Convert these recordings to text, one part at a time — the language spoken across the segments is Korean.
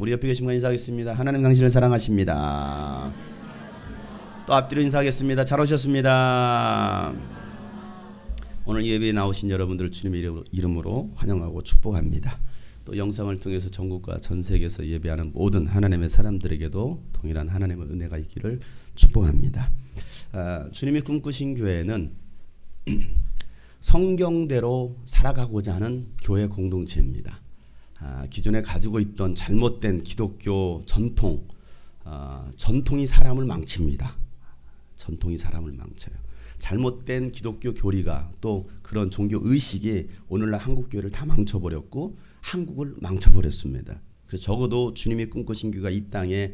우리 옆에 계신 분 인사하겠습니다. 하나님 당신을 사랑하십니다. 또 앞뒤로 인사하겠습니다. 잘 오셨습니다. 오늘 예배에 나오신 여러분들 주님의 이름으로 환영하고 축복합니다. 또 영상을 통해서 전국과 전 세계에서 예배하는 모든 하나님의 사람들에게도 동일한 하나님의 은혜가 있기를 축복합니다. 주님이 꿈꾸신 교회는 성경대로 살아가고자 하는 교회 공동체입니다. 기존에 가지고 있던 잘못된 기독교 전통이 사람을 망칩니다. 전통이 사람을 망쳐요. 잘못된 기독교 교리가 또 그런 종교 의식이 오늘날 한국 교회를 다 망쳐버렸고 한국을 망쳐버렸습니다. 그래서 적어도 주님이 꿈꾸신 교회가 이 땅에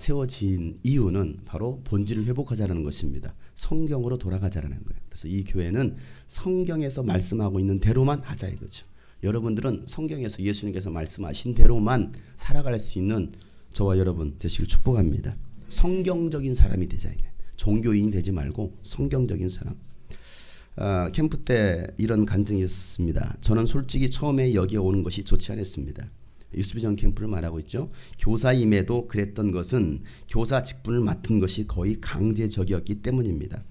세워진 이유는 바로 본질을 회복하자는 것입니다. 성경으로 돌아가자는 거예요. 그래서 이 교회는 성경에서 말씀하고 있는 대로만 하자 이거죠. 여러분들은 성경에서 예수님께서 말씀하신 대로만 살아갈 수 있는 저와 여러분 되시길 축복합니다. 성경적인 사람이 되자 이거예요. 종교인이 되지 말고 성경적인 사람. 캠프 때 이런 간증이 있었습니다. 저는 솔직히 처음에 여기에 오는 것이 좋지 않았습니다. 유스비전 캠프를 말하고 있죠. 교사임에도 그랬던 것은 교사 직분을 맡은 것이 거의 강제적이었기 때문입니다.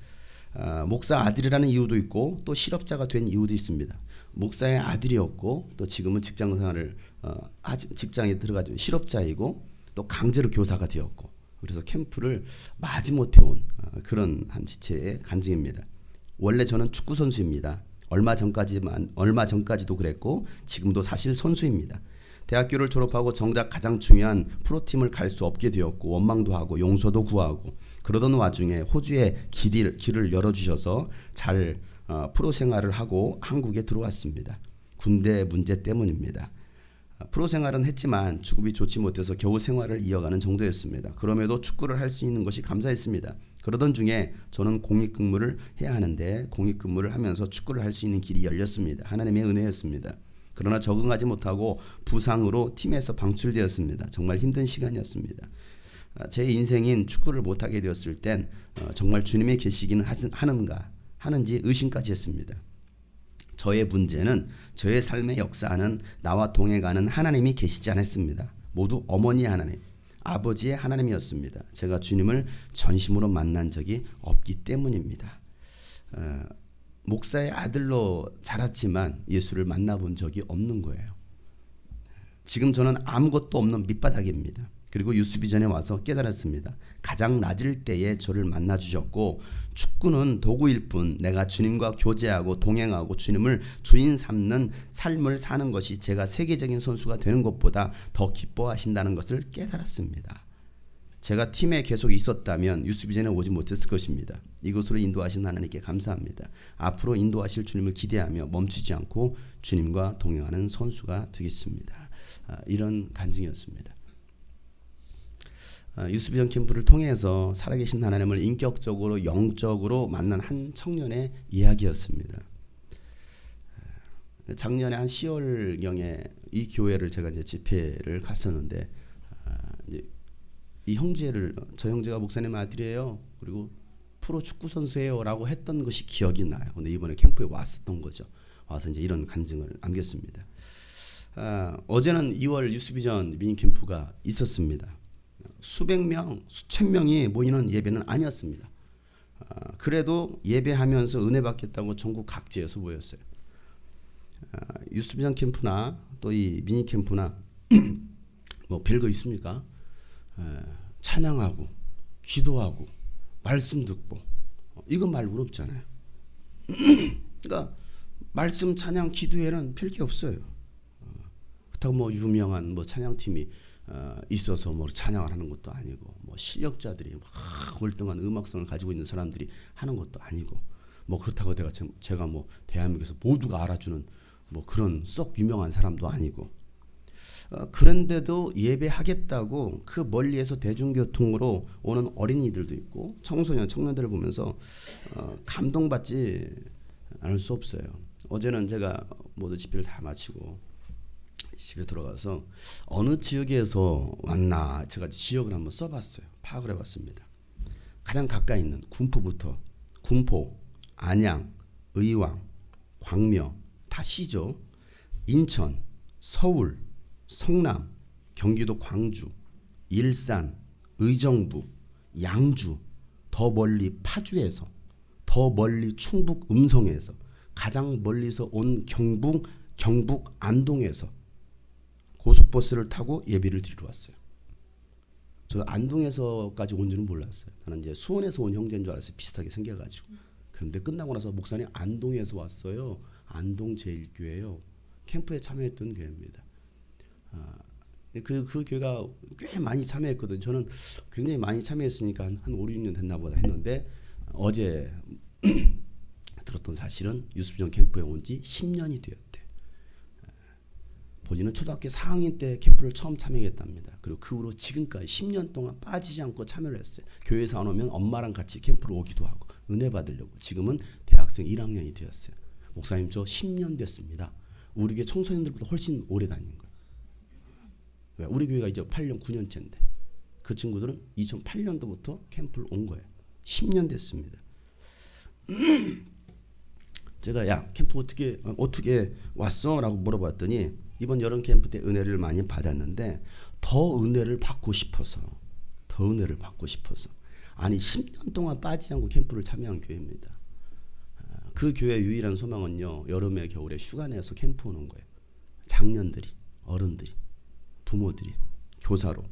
목사 아들이라는 이유도 있고 또 실업자가 된 이유도 있습니다. 목사의 아들이었고 또 지금은 직장생활을 직장에 들어가지고 실업자이고 또 강제로 교사가 되었고 그래서 캠프를 마지못해 온 그런 한 지체의 간증입니다. 원래 저는 축구 선수입니다. 얼마 전까지도 그랬고 지금도 사실 선수입니다. 대학교를 졸업하고 정작 가장 중요한 프로팀을 갈 수 없게 되었고 원망도 하고 용서도 구하고 그러던 와중에 호주에 길을 열어주셔서 잘 프로 생활을 하고 한국에 들어왔습니다. 군대 문제 때문입니다. 프로 생활은 했지만 주급이 좋지 못해서 겨우 생활을 이어가는 정도였습니다. 그럼에도 축구를 할 수 있는 것이 감사했습니다. 그러던 중에 저는 공익근무를 해야 하는데 공익근무를 하면서 축구를 할 수 있는 길이 열렸습니다. 하나님의 은혜였습니다. 그러나 적응하지 못하고 부상으로 팀에서 방출되었습니다. 정말 힘든 시간이었습니다. 제 인생인 축구를 못하게 되었을 땐 정말 주님의 계시기는 하는지 의심까지 했습니다. 저의 문제는 저의 삶에 역사하는 나와 동행하는 하나님이 계시지 않았습니다. 모두 어머니의 하나님, 아버지의 하나님이었습니다. 제가 주님을 전심으로 만난 적이 없기 때문입니다. 목사의 아들로 자랐지만 예수를 만나본 적이 없는 거예요. 지금 저는 아무것도 없는 밑바닥입니다. 그리고 유스비전에 와서 깨달았습니다. 가장 낮을 때에 저를 만나주셨고 축구는 도구일 뿐 내가 주님과 교제하고 동행하고 주님을 주인 삼는 삶을 사는 것이 제가 세계적인 선수가 되는 것보다 더 기뻐하신다는 것을 깨달았습니다. 제가 팀에 계속 있었다면 유스비전에 오지 못했을 것입니다. 이곳으로 인도하신 하나님께 감사합니다. 앞으로 인도하실 주님을 기대하며 멈추지 않고 주님과 동행하는 선수가 되겠습니다. 이런 간증이었습니다. 유스비전 캠프를 통해서 살아계신 하나님을 인격적으로 영적으로 만난 한 청년의 이야기였습니다. 작년에 한 10월경에 이 교회를 제가 이제 집회를 갔었는데 저 형제가 목사님 아들이에요. 그리고 프로 축구 선수예요라고 했던 것이 기억이 나요. 근데 이번에 캠프에 왔었던 거죠. 와서 이제 이런 간증을 남겼습니다. 어제는 2월 유스비전 미니 캠프가 있었습니다. 수백 명, 수천 명이 모이는 예배는 아니었습니다. 그래도 예배하면서 은혜 받겠다고 전국 각지에서 모였어요. 유스비전 캠프나 또 이 미니 캠프나 뭐 별거 있습니까? 찬양하고 기도하고 말씀 듣고 이건 말고 없잖아요. 그러니까 말씀 찬양 기도에는 별게 없어요. 그렇다고 뭐 유명한 뭐 찬양팀이 있어서 뭐 찬양을 하는 것도 아니고 뭐 실력자들이 막 월등한 음악성을 가지고 있는 사람들이 하는 것도 아니고 뭐 그렇다고 제가 뭐 대한민국에서 모두가 알아주는 뭐 그런 썩 유명한 사람도 아니고 그런데도 예배하겠다고 그 멀리에서 대중교통으로 오는 어린이들도 있고 청년들을 보면서 감동받지 않을 수 없어요. 어제는 제가 모두 집회를 다 마치고 집에 들어가서 어느 지역에서 왔나 제가 지역을 한번 써봤어요. 파악을 해봤습니다. 가장 가까이 있는 군포부터 군포, 안양, 의왕, 광명 다 시죠. 인천, 서울, 성남, 경기도 광주, 일산, 의정부, 양주, 더 멀리 파주에서, 더 멀리 충북 음성에서, 가장 멀리서 온 경북 안동에서 고속버스를 타고 예배를 드리러 왔어요. 저 안동에서까지 온 줄은 몰랐어요. 나는 이제 수원에서 온 형제인 줄 알았어요. 비슷하게 생겨가지고. 그런데 끝나고 나서 목사님 안동에서 왔어요. 안동 제일교회요. 캠프에 참여했던 교회입니다. 그 교회가 꽤 많이 참여했거든요. 저는 굉장히 많이 참여했으니까 한 5, 6년 됐나 보다 했는데 어제 들었던 사실은 유스비전 캠프에 온 지 10년이 되었대. 본인은 초등학교 4학년 때 캠프를 처음 참여했답니다. 그리고 그 후로 지금까지 10년 동안 빠지지 않고 참여를 했어요. 교회에서 안 오면 엄마랑 같이 캠프를 오기도 하고 은혜 받으려고. 지금은 대학생 1학년이 되었어요. 목사님 저 10년 됐습니다. 우리 교회 청소년들보다 훨씬 오래 다닌 거예요. 왜? 우리 교회가 이제 8년 9년째인데 그 친구들은 2008년도부터 캠프를 온 거예요. 10년 됐습니다. 제가 야 캠프 어떻게 왔어? 라고 물어봤더니 이번 여름 캠프 때 은혜를 많이 받았는데 더 은혜를 받고 싶어서 아니 10년 동안 빠지지 않고 캠프를 참여한 교회입니다. 그 교회 유일한 소망은요, 여름에 겨울에 휴가 내서 캠프 오는 거예요. 장년들이, 어른들이, 부모들이, 교사로.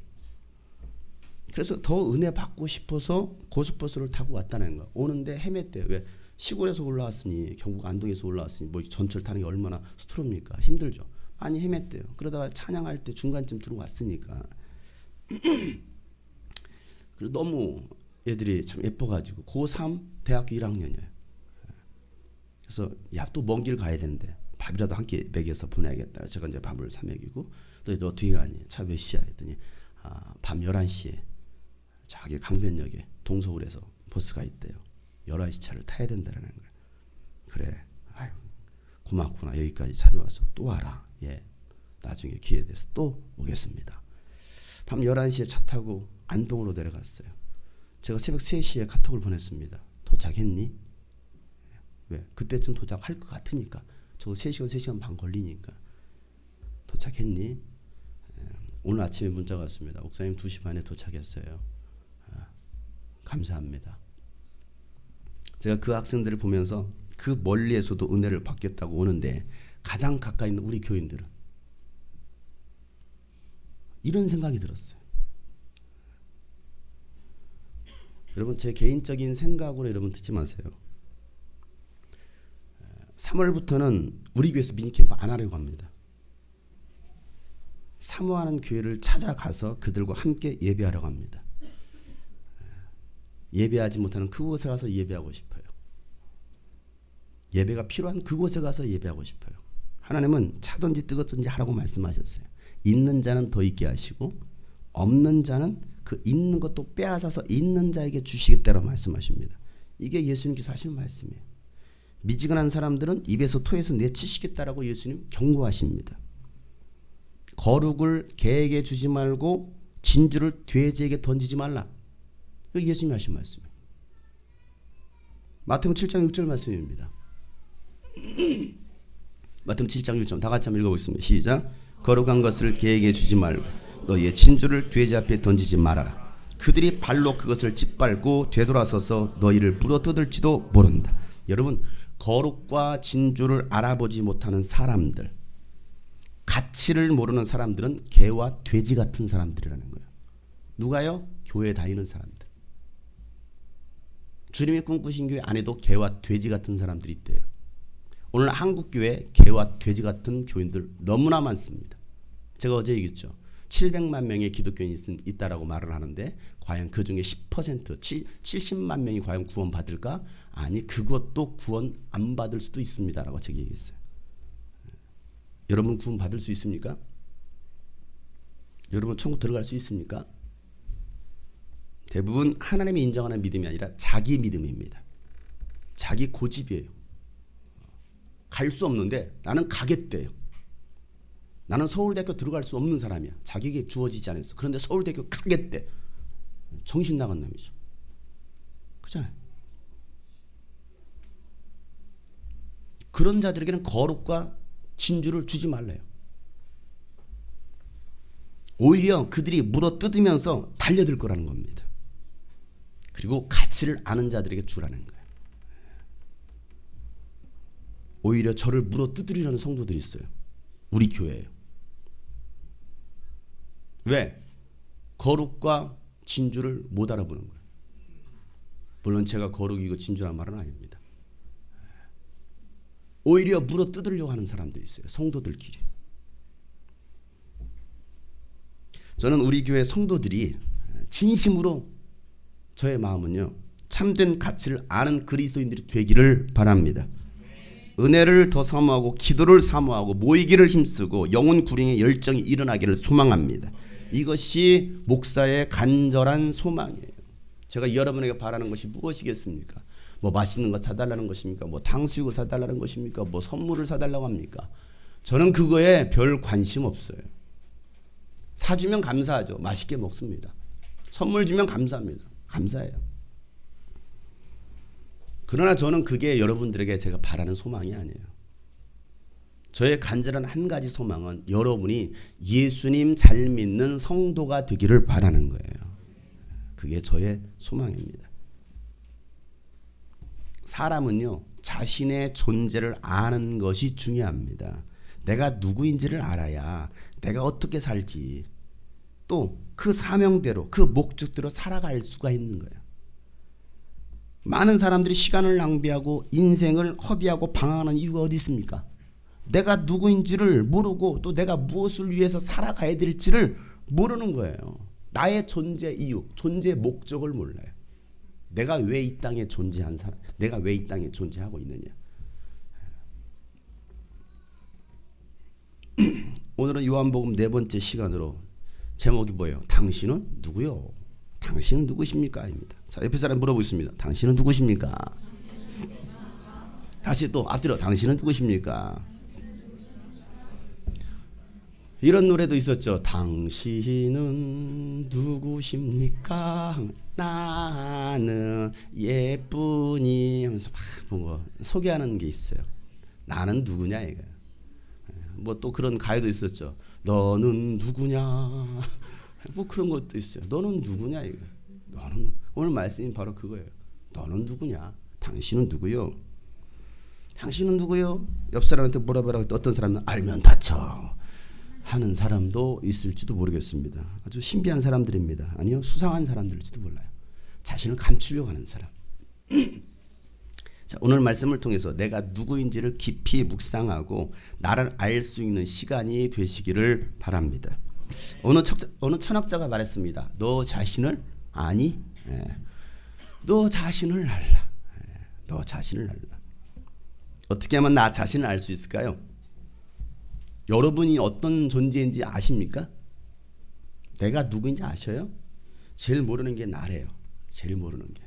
그래서 더 은혜 받고 싶어서 고속버스를 타고 왔다는 거예요. 오는데 헤맸대요. 왜? 시골에서 올라왔으니, 경북 안동에서 올라왔으니 뭐 전철 타는 게 얼마나 스트롭니까? 힘들죠. 많이 헤맸대요. 그러다가 찬양할 때 중간쯤 들어왔으니까. 그리고 너무 애들이 참 예뻐가지고 고3 대학교 1학년이에요. 그래서 야 또 먼 길 가야 되는데 밥이라도 한 끼 먹여서 보내야겠다. 제가 이제 밥을 사 먹이고 너 어떻게 가니? 차 몇 시야? 했더니 밤 11시에 저기 강변역에 동서울에서 버스가 있대요. 11시 차를 타야 된다는 거예요. 그래. 아유, 고맙구나. 여기까지 찾아와서 또 와라. 예. 나중에 기회 돼서 또 오겠습니다. 밤 11시에 차 타고 안동으로 내려갔어요. 제가 새벽 3시에 카톡을 보냈습니다. 도착했니? 왜? 그때쯤 도착할 것 같으니까. 저거 3시간 반 걸리니까. 도착했니? 오늘 아침에 문자가 왔습니다. 목사님 2시 반에 도착했어요. 감사합니다. 제가 그 학생들을 보면서 그 멀리에서도 은혜를 받겠다고 오는데 가장 가까이 있는 우리 교인들은 이런 생각이 들었어요. 여러분 제 개인적인 생각으로 여러분 듣지 마세요. 3월부터는 우리 교회에서 미니캠프 안 하려고 합니다. 사모하는 교회를 찾아가서 그들과 함께 예배하려고 합니다. 예배하지 못하는 그곳에 가서 예배하고 싶어요. 예배가 필요한 그곳에 가서 예배하고 싶어요. 하나님은 차든지 뜨겁든지 하라고 말씀하셨어요. 있는 자는 더 있게 하시고 없는 자는 그 있는 것도 빼앗아서 있는 자에게 주시겠다고 말씀하십니다. 이게 예수님께서 하시는 말씀이에요. 미지근한 사람들은 입에서 토해서 내치시겠다라고 예수님 경고하십니다. 거룩을 개에게 주지 말고 진주를 돼지에게 던지지 말라. 이거 예수님이 하신 말씀이에요. 마태복음 7장 6절 말씀입니다. 마태복음 7장 6절 다 같이 한번 읽어보겠습니다. 시작. 거룩한 것을 개에게 주지 말고 너희의 진주를 돼지 앞에 던지지 말아라. 그들이 발로 그것을 짓밟고 되돌아서서 너희를 물어뜯을지도 모른다. 여러분 거룩과 진주를 알아보지 못하는 사람들, 가치를 모르는 사람들은 개와 돼지 같은 사람들이라는 거예요. 누가요? 교회 다니는 사람들. 주님이 꿈꾸신 교회 안에도 개와 돼지 같은 사람들이 있대요. 오늘 한국교회 개와 돼지 같은 교인들 너무나 많습니다. 제가 어제 얘기했죠. 700만 명의 기독교인이 있다라고 말을 하는데 과연 그 중에 10%, 70만 명이 과연 구원 받을까? 아니 그것도 구원 안 받을 수도 있습니다라고 제가 얘기했어요. 여러분 구원 받을 수 있습니까? 여러분 천국 들어갈 수 있습니까? 대부분 하나님이 인정하는 믿음이 아니라 자기 믿음입니다. 자기 고집이에요. 갈 수 없는데 나는 가겠대요. 나는 서울대학교 들어갈 수 없는 사람이야. 자기에게 주어지지 않았어. 그런데 서울대학교 가겠대. 정신 나간 놈이죠. 그렇잖아요. 그런 자들에게는 거룩과 진주를 주지 말래요. 오히려 그들이 물어 뜯으면서 달려들 거라는 겁니다. 그리고 가치를 아는 자들에게 주라는 거예요. 오히려 저를 물어 뜯으려는 성도들이 있어요. 우리 교회에요. 왜? 거룩과 진주를 못 알아보는 거예요. 물론 제가 거룩이고 진주란 말은 아닙니다. 오히려 물어 뜯으려고 하는 사람들이 있어요. 성도들끼리. 저는 우리 교회 성도들이 진심으로 저의 마음은요, 참된 가치를 아는 그리스도인들이 되기를 바랍니다. 은혜를 더 사모하고 기도를 사모하고 모이기를 힘쓰고 영혼 구령의 열정이 일어나기를 소망합니다. 이것이 목사의 간절한 소망이에요. 제가 여러분에게 바라는 것이 무엇이겠습니까? 뭐 맛있는 거 사달라는 것입니까? 뭐 탕수육을 사달라는 것입니까? 뭐 선물을 사달라고 합니까? 저는 그거에 별 관심 없어요. 사주면 감사하죠. 맛있게 먹습니다. 선물 주면 감사합니다. 감사해요. 그러나 저는 그게 여러분들에게 제가 바라는 소망이 아니에요. 저의 간절한 한 가지 소망은 여러분이 예수님 잘 믿는 성도가 되기를 바라는 거예요. 그게 저의 소망입니다. 사람은요, 자신의 존재를 아는 것이 중요합니다. 내가 누구인지를 알아야 내가 어떻게 살지, 또 그 사명대로 그 목적대로 살아갈 수가 있는 거예요. 많은 사람들이 시간을 낭비하고 인생을 허비하고 방황하는 이유가 어디 있습니까? 내가 누구인지를 모르고 또 내가 무엇을 위해서 살아가야 될지를 모르는 거예요. 나의 존재 이유, 존재 목적을 몰라요. 내가 왜 이 땅에 존재한 사람, 내가 왜 이 땅에 존재하고 있느냐. 오늘은 요한복음 4번째 시간으로 제목이 뭐예요? 당신은 누구요? 당신은 누구십니까? 입니다. 자, 옆에 사람 물어보겠습니다. 당신은 누구십니까? 다시 또 앞뒤로 당신은 누구십니까? 이런 노래도 있었죠. 당신은 누구십니까? 나는 예쁘니 하면서 막 뭔가 소개하는 게 있어요. 나는 누구냐 이거예요. 뭐 또 그런 가요도 있었죠. 너는 누구냐? 뭐 그런 것도 있어요. 너는 누구냐 이거. 너는 오늘 말씀이 바로 그거예요. 너는 누구냐? 당신은 누구요? 당신은 누구요? 옆 사람한테 물어보라고 했더니 어떤 사람은 알면 다쳐 하는 사람도 있을지도 모르겠습니다. 아주 신비한 사람들입니다. 아니요, 수상한 사람들일지도 몰라요. 자신을 감추려고 하는 사람. 자, 오늘 말씀을 통해서 내가 누구인지를 깊이 묵상하고 나를 알 수 있는 시간이 되시기를 바랍니다. 어느 천학자가 말했습니다. 너 자신을 아니? 너 자신을 알라. 너 자신을 알라. 어떻게 하면 나 자신을 알 수 있을까요? 여러분이 어떤 존재인지 아십니까? 내가 누구인지 아셔요? 제일 모르는 게 나래요. 제일 모르는 게.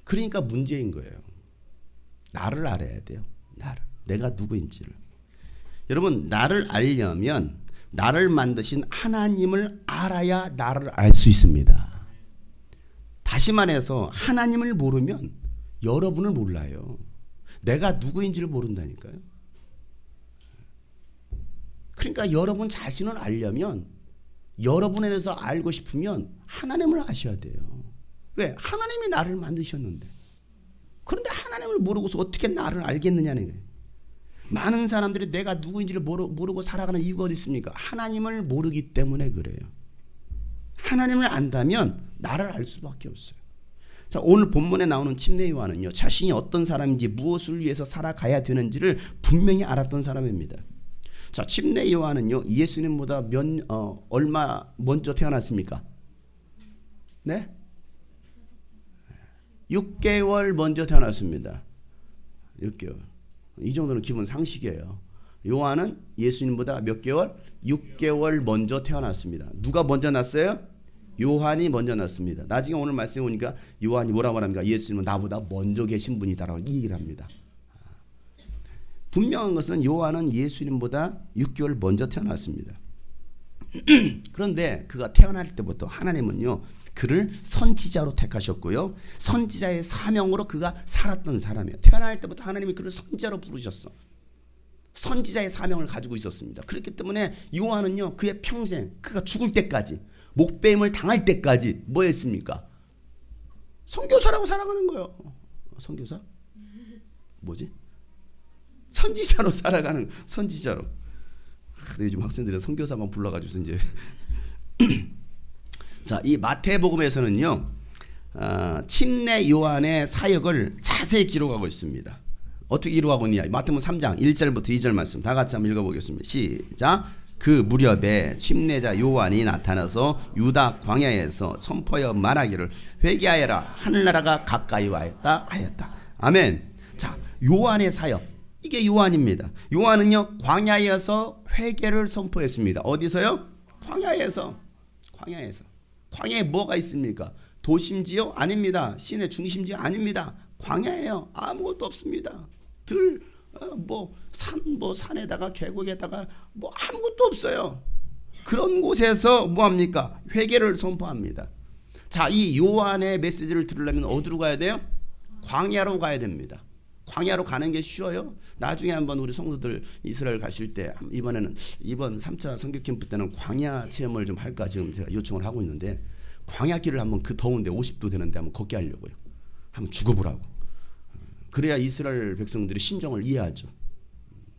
그러니까 문제인 거예요. 나를 알아야 돼요. 나를. 내가 누구인지를. 여러분, 나를 알려면 나를 만드신 하나님을 알아야 나를 알 수 있습니다. 다시 말해서 하나님을 모르면 여러분을 몰라요. 내가 누구인지를 모른다니까요. 그러니까 여러분 자신을 알려면, 여러분에 대해서 알고 싶으면 하나님을 아셔야 돼요. 왜? 하나님이 나를 만드셨는데. 그런데 하나님을 모르고서 어떻게 나를 알겠느냐는 거예요. 많은 사람들이 내가 누구인지를 모르고 살아가는 이유가 어디 있습니까? 하나님을 모르기 때문에 그래요. 하나님을 안다면 나를 알 수밖에 없어요. 자, 오늘 본문에 나오는 침례 요한은요, 자신이 어떤 사람인지 무엇을 위해서 살아가야 되는지를 분명히 알았던 사람입니다. 자, 침례 요한은요, 예수님보다 얼마 먼저 태어났습니까? 네? 6개월 먼저 태어났습니다. 6개월. 이 정도는 기본 상식이에요. 요한은 예수님보다 몇 개월? 6개월 먼저 태어났습니다. 누가 먼저 났어요? 요한이 먼저 났습니다. 나중에 오늘 말씀해 보니까 요한이 뭐라고 말합니까? 예수님은 나보다 먼저 계신 분이다라고 이 얘기를 합니다. 분명한 것은 요한은 예수님보다 6개월 먼저 태어났습니다. 그런데 그가 태어날 때부터 하나님은요, 그를 선지자로 택하셨고요, 선지자의 사명으로 그가 살았던 사람이에요. 태어날 때부터 하나님이 그를 선지자로 부르셨어. 선지자의 사명을 가지고 있었습니다. 그렇기 때문에 요한은요, 그의 평생, 그가 죽을 때까지, 목배임을 당할 때까지 뭐 했습니까? 선교사라고 살아가는 거예요. 선교사? 뭐지? 선지자로 살아가는, 선지자로. 요즘 학생들은 선교사만 불러가지고 이제 자, 이 마태복음에서는요, 침례 요한의 사역을 자세히 기록하고 있습니다. 어떻게 기록하고 있냐? 마태복음 3장 1절부터 2절 말씀 다 같이 한번 읽어보겠습니다. 시작. 그 무렵에 침례자 요한이 나타나서 유다 광야에서 선포하여 말하기를 회개하여라, 하늘나라가 가까이 왔다 하였다. 아멘. 자, 요한의 사역, 이게 요한입니다. 요한은요, 광야에서 회개를 선포했습니다. 어디서요? 광야에서. 광야에 뭐가 있습니까? 도심지요? 아닙니다. 시내 중심지요? 아닙니다. 광야예요. 아무것도 없습니다. 산에다가 계곡에다가 아무것도 없어요. 그런 곳에서 뭐합니까? 회개를 선포합니다. 자, 이 요한의 메시지를 들으려면 어디로 가야 돼요? 광야로 가야 됩니다. 광야로 가는 게 쉬워요? 나중에 한번 우리 성도들 이스라엘 가실 때, 이번 3차 선교 캠프 때는 광야 체험을 좀 할까 지금 제가 요청을 하고 있는데, 광야길을 한번 그 더운데 50도 되는데 한번 걷게 하려고요. 한번 죽어보라고. 그래야 이스라엘 백성들이 심정을 이해하죠.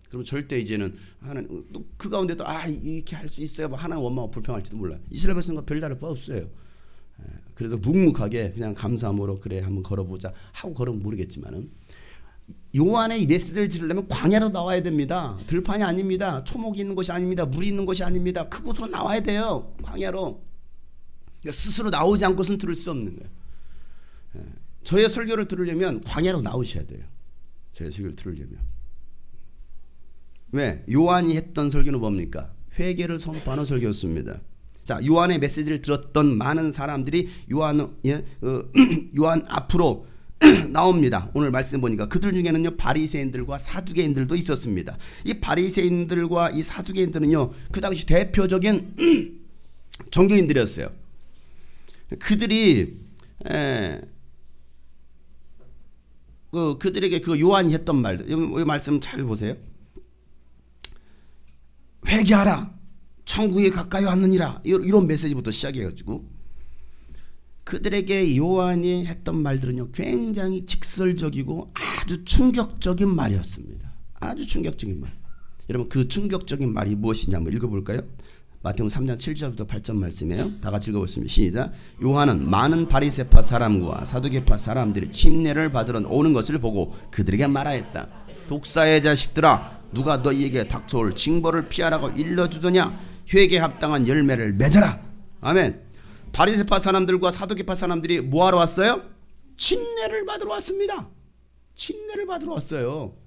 그러면 절대 이제는 하나님, 그 가운데도 이렇게 할 수 있어요. 하나님 원망하고 불평할지도 몰라요. 이스라엘 백성과 별다를 바 없어요. 그래도 묵묵하게 그냥 감사함으로 그래 한번 걸어보자 하고 걸으면 모르겠지만은, 요한의 이 메시지를 들으려면 광야로 나와야 됩니다. 들판이 아닙니다. 초목이 있는 곳이 아닙니다. 물이 있는 곳이 아닙니다. 그곳으로 나와야 돼요. 광야로. 그러니까 스스로 나오지 않고서는 들을 수 없는 거예요. 저의 설교를 들으려면 광야로 나오셔야 돼요. 저의 설교를 들으려면. 왜? 요한이 했던 설교는 뭡니까? 회개를 선포하는 설교였습니다. 자, 요한의 메시지를 들었던 많은 사람들이 요한 앞으로 나옵니다. 오늘 말씀 보니까 그들 중에는요, 바리새인들과 사두개인들도 있었습니다. 이 바리새인들과 이 사두개인들은요, 그 당시 대표적인 종교인들이었어요. 그들이 그들에게 그 요한이 했던 말들, 이 말씀 잘 보세요. 회개하라, 천국에 가까이 왔느니라, 이런 메시지부터 시작해가지고 그들에게 요한이 했던 말들은요, 굉장히 직설적이고 아주 충격적인 말이었습니다. 아주 충격적인 말. 여러분, 그 충격적인 말이 무엇이냐 한번 읽어볼까요? 마태복음 3장 7절부터 8절 말씀이에요. 다 같이 읽어보겠습니다. 시작. 요한은 많은 바리새파 사람과 사두개파 사람들이 침례를 받으러 오는 것을 보고 그들에게 말하였다. 독사의 자식들아, 누가 너희에게 닥쳐올 징벌을 피하라고 일러주더냐? 회개에 합당한 열매를 맺어라. 아멘. 바리새파 사람들과 사두개파 사람들이 뭐하러 왔어요? 침례를 받으러 왔습니다. 침례를 받으러 왔어요.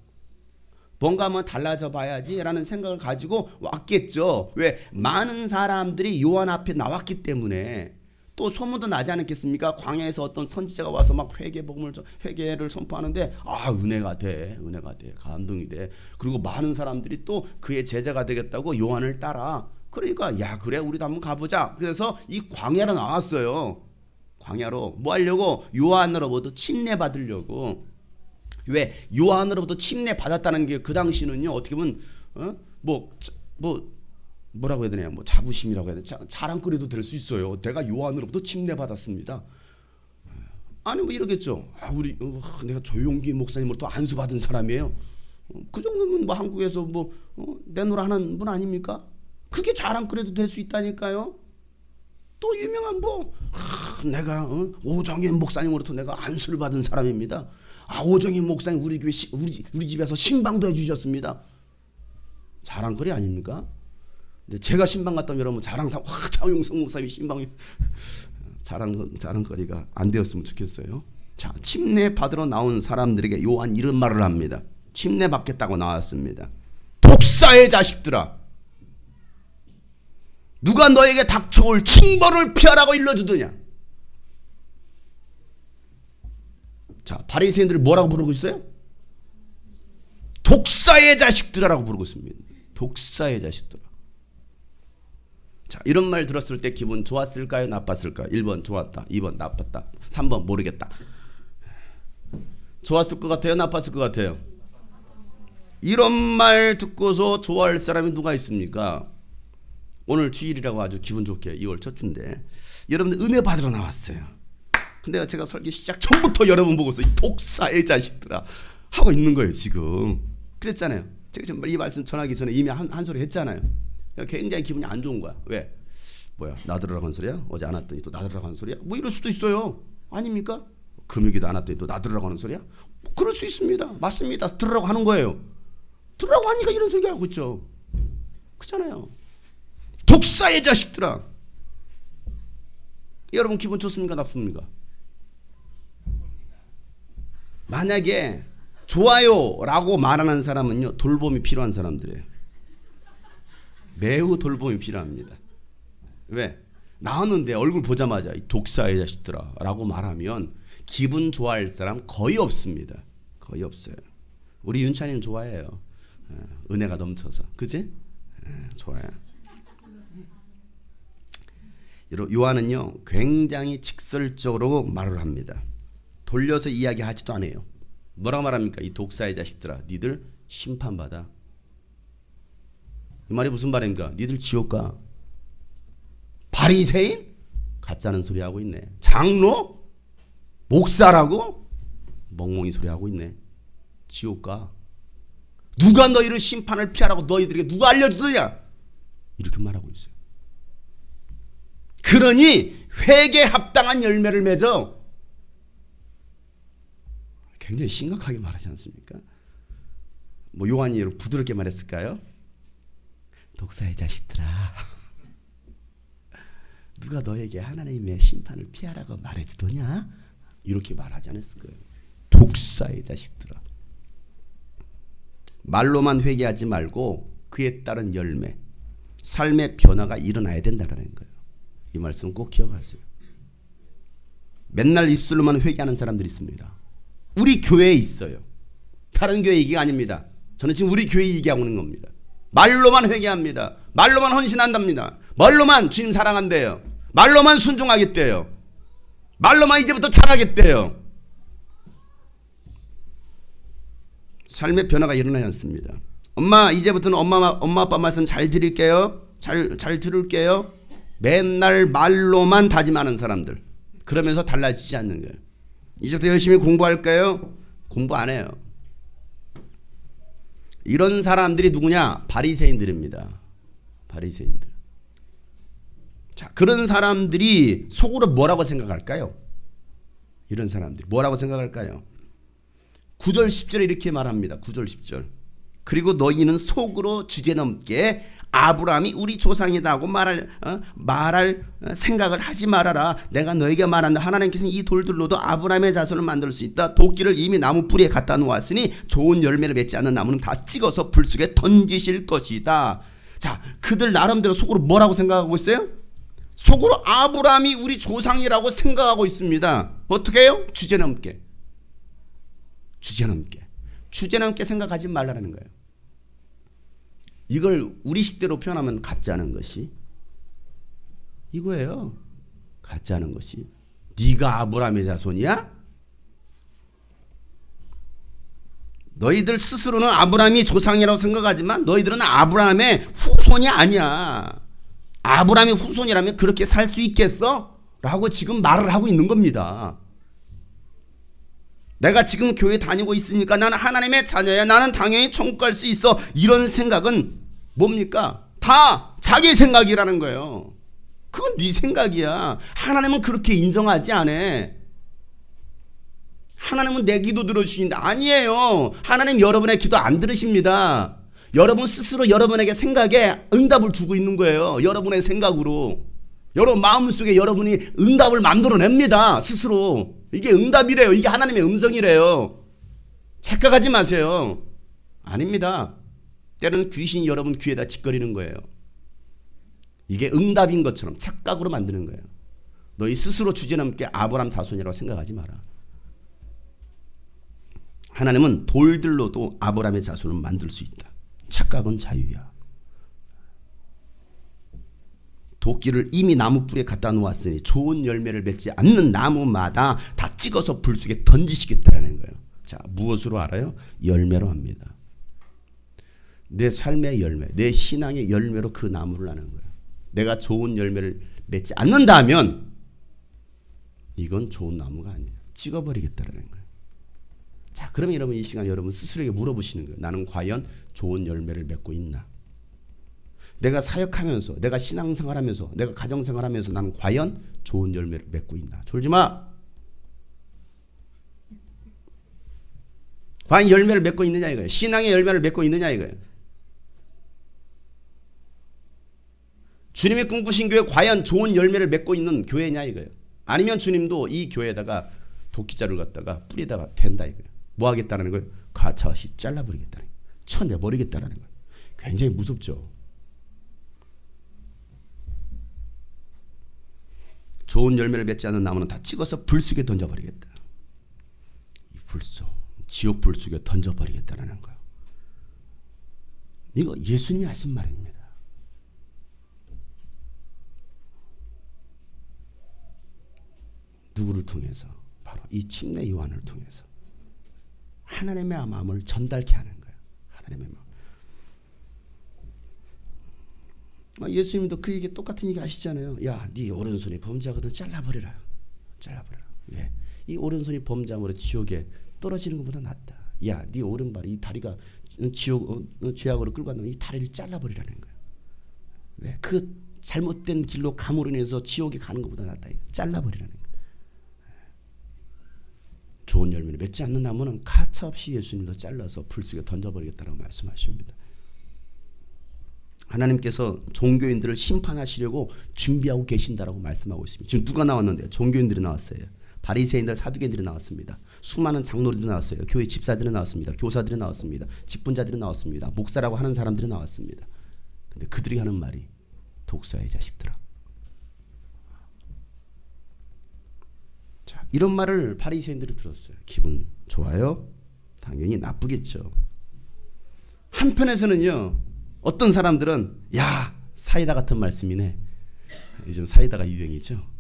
뭔가 한번 달라져 봐야지라는 생각을 가지고 왔겠죠. 왜? 많은 사람들이 요한 앞에 나왔기 때문에. 또 소문도 나지 않겠습니까? 광야에서 어떤 선지자가 와서 막 회개를 선포하는데 은혜가 돼, 감동이 돼. 그리고 많은 사람들이 또 그의 제자가 되겠다고 요한을 따라. 그러니까 야, 그래, 우리도 한번 가보자. 그래서 이 광야로 나왔어요. 광야로 뭐 하려고? 요한으로부터 침례 받으려고. 왜? 요한으로부터 침례 받았다는 게 그 당시는요, 어떻게 보면 뭐라고 해야 되냐, 자부심이라고 해야 되나, 자랑거리도 될 수 있어요. 내가 요한으로부터 침례 받았습니다. 아니 이러겠죠. 내가 조용기 목사님으로부터 안수 받은 사람이에요. 그 정도면 한국에서 내노라 하는 분 아닙니까? 그게 자랑거리도 될 수 있다니까요. 또 유명한 내가 오정인 목사님으로부터 내가 안수를 받은 사람입니다. 오정인 목사님 우리 교회 우리 집에서 신방도 해주셨습니다. 자랑거리 아닙니까? 근데 제가 신방 갔다면 여러분 차용성 목사님이 신방이 자랑거리가 안 되었으면 좋겠어요. 자, 침례 받으러 나온 사람들에게 요한 이런 말을 합니다. 침례 받겠다고 나왔습니다. 독사의 자식들아, 누가 너에게 닥쳐올 징벌을 피하라고 일러주더냐? 자, 바리새인들을 뭐라고 부르고 있어요? 독사의 자식들아라고 부르고 있습니다. 독사의 자식들아. 자, 이런 말 들었을 때 기분 좋았을까요? 나빴을까요? 1번 좋았다, 2번 나빴다, 3번 모르겠다. 좋았을 것 같아요? 나빴을 것 같아요? 이런 말 듣고서 좋아할 사람이 누가 있습니까? 오늘 주일이라고 아주 기분 좋게 2월 첫 주인데 여러분들 은혜 받으러 나왔어요. 근데 제가 설교 시작 전부터 여러분 보고서 이 독사의 자식들아 하고 있는 거예요 지금. 그랬잖아요. 제가 지금 이 말씀 전하기 전에 이미 한 소리 했잖아요. 굉장히 기분이 안 좋은 거야. 왜? 뭐야 나들으라고 한 소리야? 어제 안 왔더니 또 나들으라고 하는 소리야? 뭐 이럴 수도 있어요. 아닙니까? 금요기도 안 왔더니 또 나들으라고 하는 소리야? 뭐 그럴 수 있습니다. 맞습니다. 들으라고 하는 거예요. 들으라고 하니까 이런 소리 하고 있죠. 그렇잖아요. 독사의 자식들아. 여러분 기분 좋습니까? 나쁩니까? 만약에 좋아요라고 말하는 사람은요 돌봄이 필요한 사람들이에요. 매우 돌봄이 필요합니다. 왜? 나왔는데 얼굴 보자마자 이 독사의 자식들아 라고 말하면 기분 좋아할 사람 거의 없습니다. 거의 없어요. 우리 윤찬이는 좋아해요. 은혜가 넘쳐서. 그지? 좋아요. 요한은요 굉장히 직설적으로 말을 합니다. 돌려서 이야기하지도 않아요. 뭐라고 말합니까? 이 독사의 자식들아 니들 심판받아. 이 말이 무슨 말입니까? 니들 지옥 가. 바리새인? 가짜는 소리 하고 있네. 장로? 목사라고? 멍멍이 소리 하고 있네. 지옥 가. 누가 너희를 심판을 피하라고 너희들에게 누가 알려주더냐? 이렇게 말하고 있어요. 그러니 회개에 합당한 열매를 맺어. 굉장히 심각하게 말하지 않습니까? 뭐 요한이 부드럽게 말했을까요? 독사의 자식들아 누가 너에게 하나님의 심판을 피하라고 말해주더냐? 이렇게 말하지 않았을 거예요. 독사의 자식들아. 말로만 회개하지 말고 그에 따른 열매, 삶의 변화가 일어나야 된다는 거예요. 이 말씀 꼭 기억하세요. 맨날 입술로만 회개하는 사람들이 있습니다. 우리 교회에 있어요. 다른 교회 얘기가 아닙니다. 저는 지금 우리 교회 얘기하고 있는 겁니다. 말로만 회개합니다. 말로만 헌신한답니다. 말로만 주님 사랑한대요. 말로만 순종하겠대요. 말로만 이제부터 잘하겠대요. 삶의 변화가 일어나지 않습니다. 엄마 이제부터는 엄마 아빠 말씀 잘 드릴게요. 잘 들을게요. 맨날 말로만 다짐하는 사람들. 그러면서 달라지지 않는 거예요. 이제부터 열심히 공부할까요? 공부 안 해요. 이런 사람들이 누구냐? 바리새인들입니다. 바리새인들. 자, 그런 사람들이 속으로 뭐라고 생각할까요? 이런 사람들이 뭐라고 생각할까요? 9절 10절에 이렇게 말합니다. 9절 10절. 그리고 너희는 속으로 주제넘게 아브라함이 우리 조상이다고 말할 생각을 하지 말아라. 내가 너에게 말한다. 하나님께서는 이 돌들로도 아브라함의 자손을 만들 수 있다. 도끼를 이미 나무 뿌리에 갖다 놓았으니 좋은 열매를 맺지 않는 나무는 다 찍어서 불 속에 던지실 것이다. 자, 그들 나름대로 속으로 뭐라고 생각하고 있어요? 속으로 아브라함이 우리 조상이라고 생각하고 있습니다. 어떻게 해요? 주제넘게. 주제넘게 생각하지 말라는 거예요. 이걸 우리식대로 표현하면 같지 않은 것이 이거예요. 같지 않은 것이. 네가 아브라함의 자손이야? 너희들 스스로는 아브라함이 조상이라고 생각하지만 너희들은 아브라함의 후손이 아니야. 아브라함의 후손이라면 그렇게 살 수 있겠어? 라고 지금 말을 하고 있는 겁니다. 내가 지금 교회 다니고 있으니까 나는 하나님의 자녀야. 나는 당연히 천국 갈 수 있어. 이런 생각은 뭡니까? 다 자기 생각이라는 거예요. 그건 네 생각이야. 하나님은 그렇게 인정하지 않아. 하나님은 내 기도 들어주신다. 아니에요. 하나님 여러분의 기도 안 들으십니다. 여러분 스스로 여러분에게 생각에 응답을 주고 있는 거예요. 여러분의 생각으로. 여러분 마음속에 여러분이 응답을 만들어냅니다. 스스로. 이게 응답이래요. 이게 하나님의 음성이래요. 착각하지 마세요. 아닙니다. 때로는 귀신이 여러분 귀에다 짓거리는 거예요. 이게 응답인 것처럼 착각으로 만드는 거예요. 너희 스스로 주제넘게 아브라함 자손이라고 생각하지 마라. 하나님은 돌들로도 아브라함의 자손을 만들 수 있다. 착각은 자유야. 도끼를 이미 나무 뿌리에 갖다 놓았으니 좋은 열매를 맺지 않는 나무마다 다 찍어서 불 속에 던지시겠다라는 거예요. 자, 무엇으로 알아요? 열매로 합니다. 내 삶의 열매, 내 신앙의 열매로 그 나무를 나는 거예요. 내가 좋은 열매를 맺지 않는다면 이건 좋은 나무가 아니에요. 찍어버리겠다라는 거예요. 자, 그러면 여러분 이 시간 여러분 스스로에게 물어보시는 거예요. 나는 과연 좋은 열매를 맺고 있나? 내가 사역하면서, 내가 신앙생활하면서, 내가 가정생활하면서 나는 과연 좋은 열매를 맺고 있나? 졸지 마. 과연 열매를 맺고 있느냐 이거예요. 신앙의 열매를 맺고 있느냐 이거예요. 주님의 꿈꾸신 교회 과연 좋은 열매를 맺고 있는 교회냐 이거예요. 아니면 주님도 이 교회에다가 도끼자루를 갖다가 뿌리다가 댄다 이거예요. 뭐 하겠다는 거예요? 가차없이 잘라버리겠다는 거예요. 쳐내버리겠다는 거예요. 굉장히 무섭죠. 좋은 열매를 맺지 않는 나무는 다 찍어서 불 속에 던져버리겠다. 이 불 속, 지옥 불 속에 던져버리겠다는 거예요. 이거 예수님이 하신 말입니다. 누구를 통해서? 바로 이 침례 요한을 통해서 하나님의 마음을 전달케 하는 거예요. 하나님의 마음. 예수님도 그 얘기 똑같은 얘기 하시잖아요. 야, 네 오른손이 범죄하거든 잘라버려라. 잘라버려라. 왜? 이 오른손이 범죄함으로 지옥에 떨어지는 것보다 낫다. 야, 네 오른발이 이 다리가 지옥 죄악으로 끌고 간다면 이 다리를 잘라버리라는 거예요. 왜? 그 잘못된 길로 감으로 인해서 지옥에 가는 것보다 낫다. 잘라버리라는 거예요. 좋은 열매를 맺지 않는 나무는 가차없이 예수님도 잘라서 불 속에 던져버리겠다고 말씀하십니다. 하나님께서 종교인들을 심판하시려고 준비하고 계신다라고 말씀하고 있습니다. 지금 누가 나왔는데요? 종교인들이 나왔어요. 바리새인들, 사두개인들이 나왔습니다. 수많은 장로들이 나왔어요. 교회 집사들이 나왔습니다. 교사들이 나왔습니다. 직분자들이 나왔습니다. 목사라고 하는 사람들이 나왔습니다. 근데 그들이 하는 말이 독사의 자식들아. 자, 이런 말을 바리새인들이 들었어요. 기분 좋아요? 당연히 나쁘겠죠. 한편에서는요, 어떤 사람들은 야, 사이다 같은 말씀이네. 요즘 사이다가 유행이죠.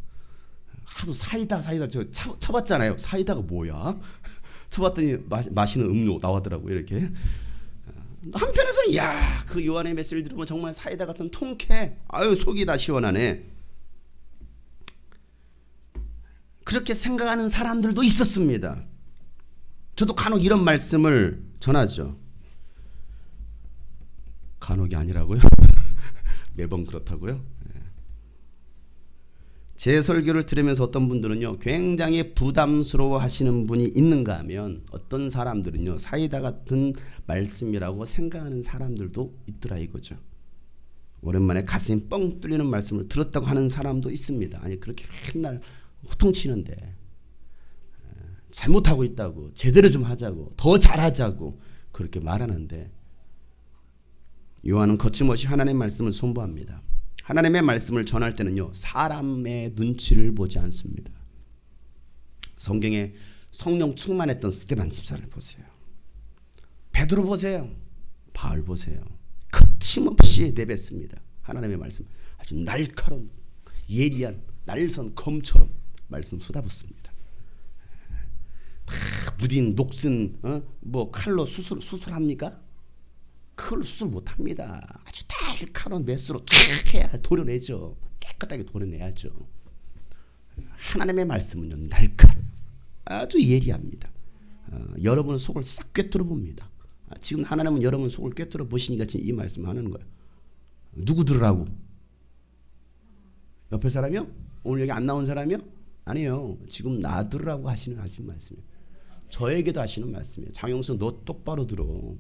하도 사이다 저 쳐봤잖아요. 사이다가 뭐야? 쳐봤더니 마시는 음료 나오더라고요. 이렇게. 한편에서는 야, 그 요한의 메시지를 들으면 정말 사이다 같은 통쾌해. 아유, 속이 다 시원하네. 그렇게 생각하는 사람들도 있었습니다. 저도 간혹 이런 말씀을 전하죠. 간혹이 아니라고요? 매번 그렇다고요? 제 설교를 들으면서 어떤 분들은요, 굉장히 부담스러워 하시는 분이 있는가 하면 어떤 사람들은요, 사이다 같은 말씀이라고 생각하는 사람들도 있더라 이거죠. 오랜만에 가슴이 뻥 뚫리는 말씀을 들었다고 하는 사람도 있습니다. 아니, 그렇게 맨날 호통치는데 잘못하고 있다고, 제대로 좀 하자고, 더 잘하자고 그렇게 말하는데, 요한은 거침없이 하나님의 말씀을 선포합니다. 하나님의 말씀을 전할 때는요, 사람의 눈치를 보지 않습니다. 성경에 성령 충만했던 스데반 집사를 보세요. 베드로 보세요. 바울 보세요. 거침없이 내뱉습니다. 하나님의 말씀 아주 날카로운 예리한 날선 검처럼 말씀 쏟아붓습니다. 다 무딘 녹슨 뭐 칼로 수술합니까? 그걸 수술 못합니다. 아주 날카로운 메스로 탁 해야 도려내죠. 깨끗하게 도려내야죠. 하나님의 말씀은요, 날카로워요. 아주 예리합니다. 여러분의 속을 싹 꿰뚫어 봅니다. 지금 하나님은 여러분 속을 꿰뚫어 보시니까 지금 이 말씀을 하는 거예요. 누구 들으라고? 옆에 사람이요? 오늘 여기 안 나온 사람이요? 아니요. 지금 나 들으라고 하시는 말씀이에요. 저에게도 하시는 말씀이에요. 장영수, 너 똑바로 들어.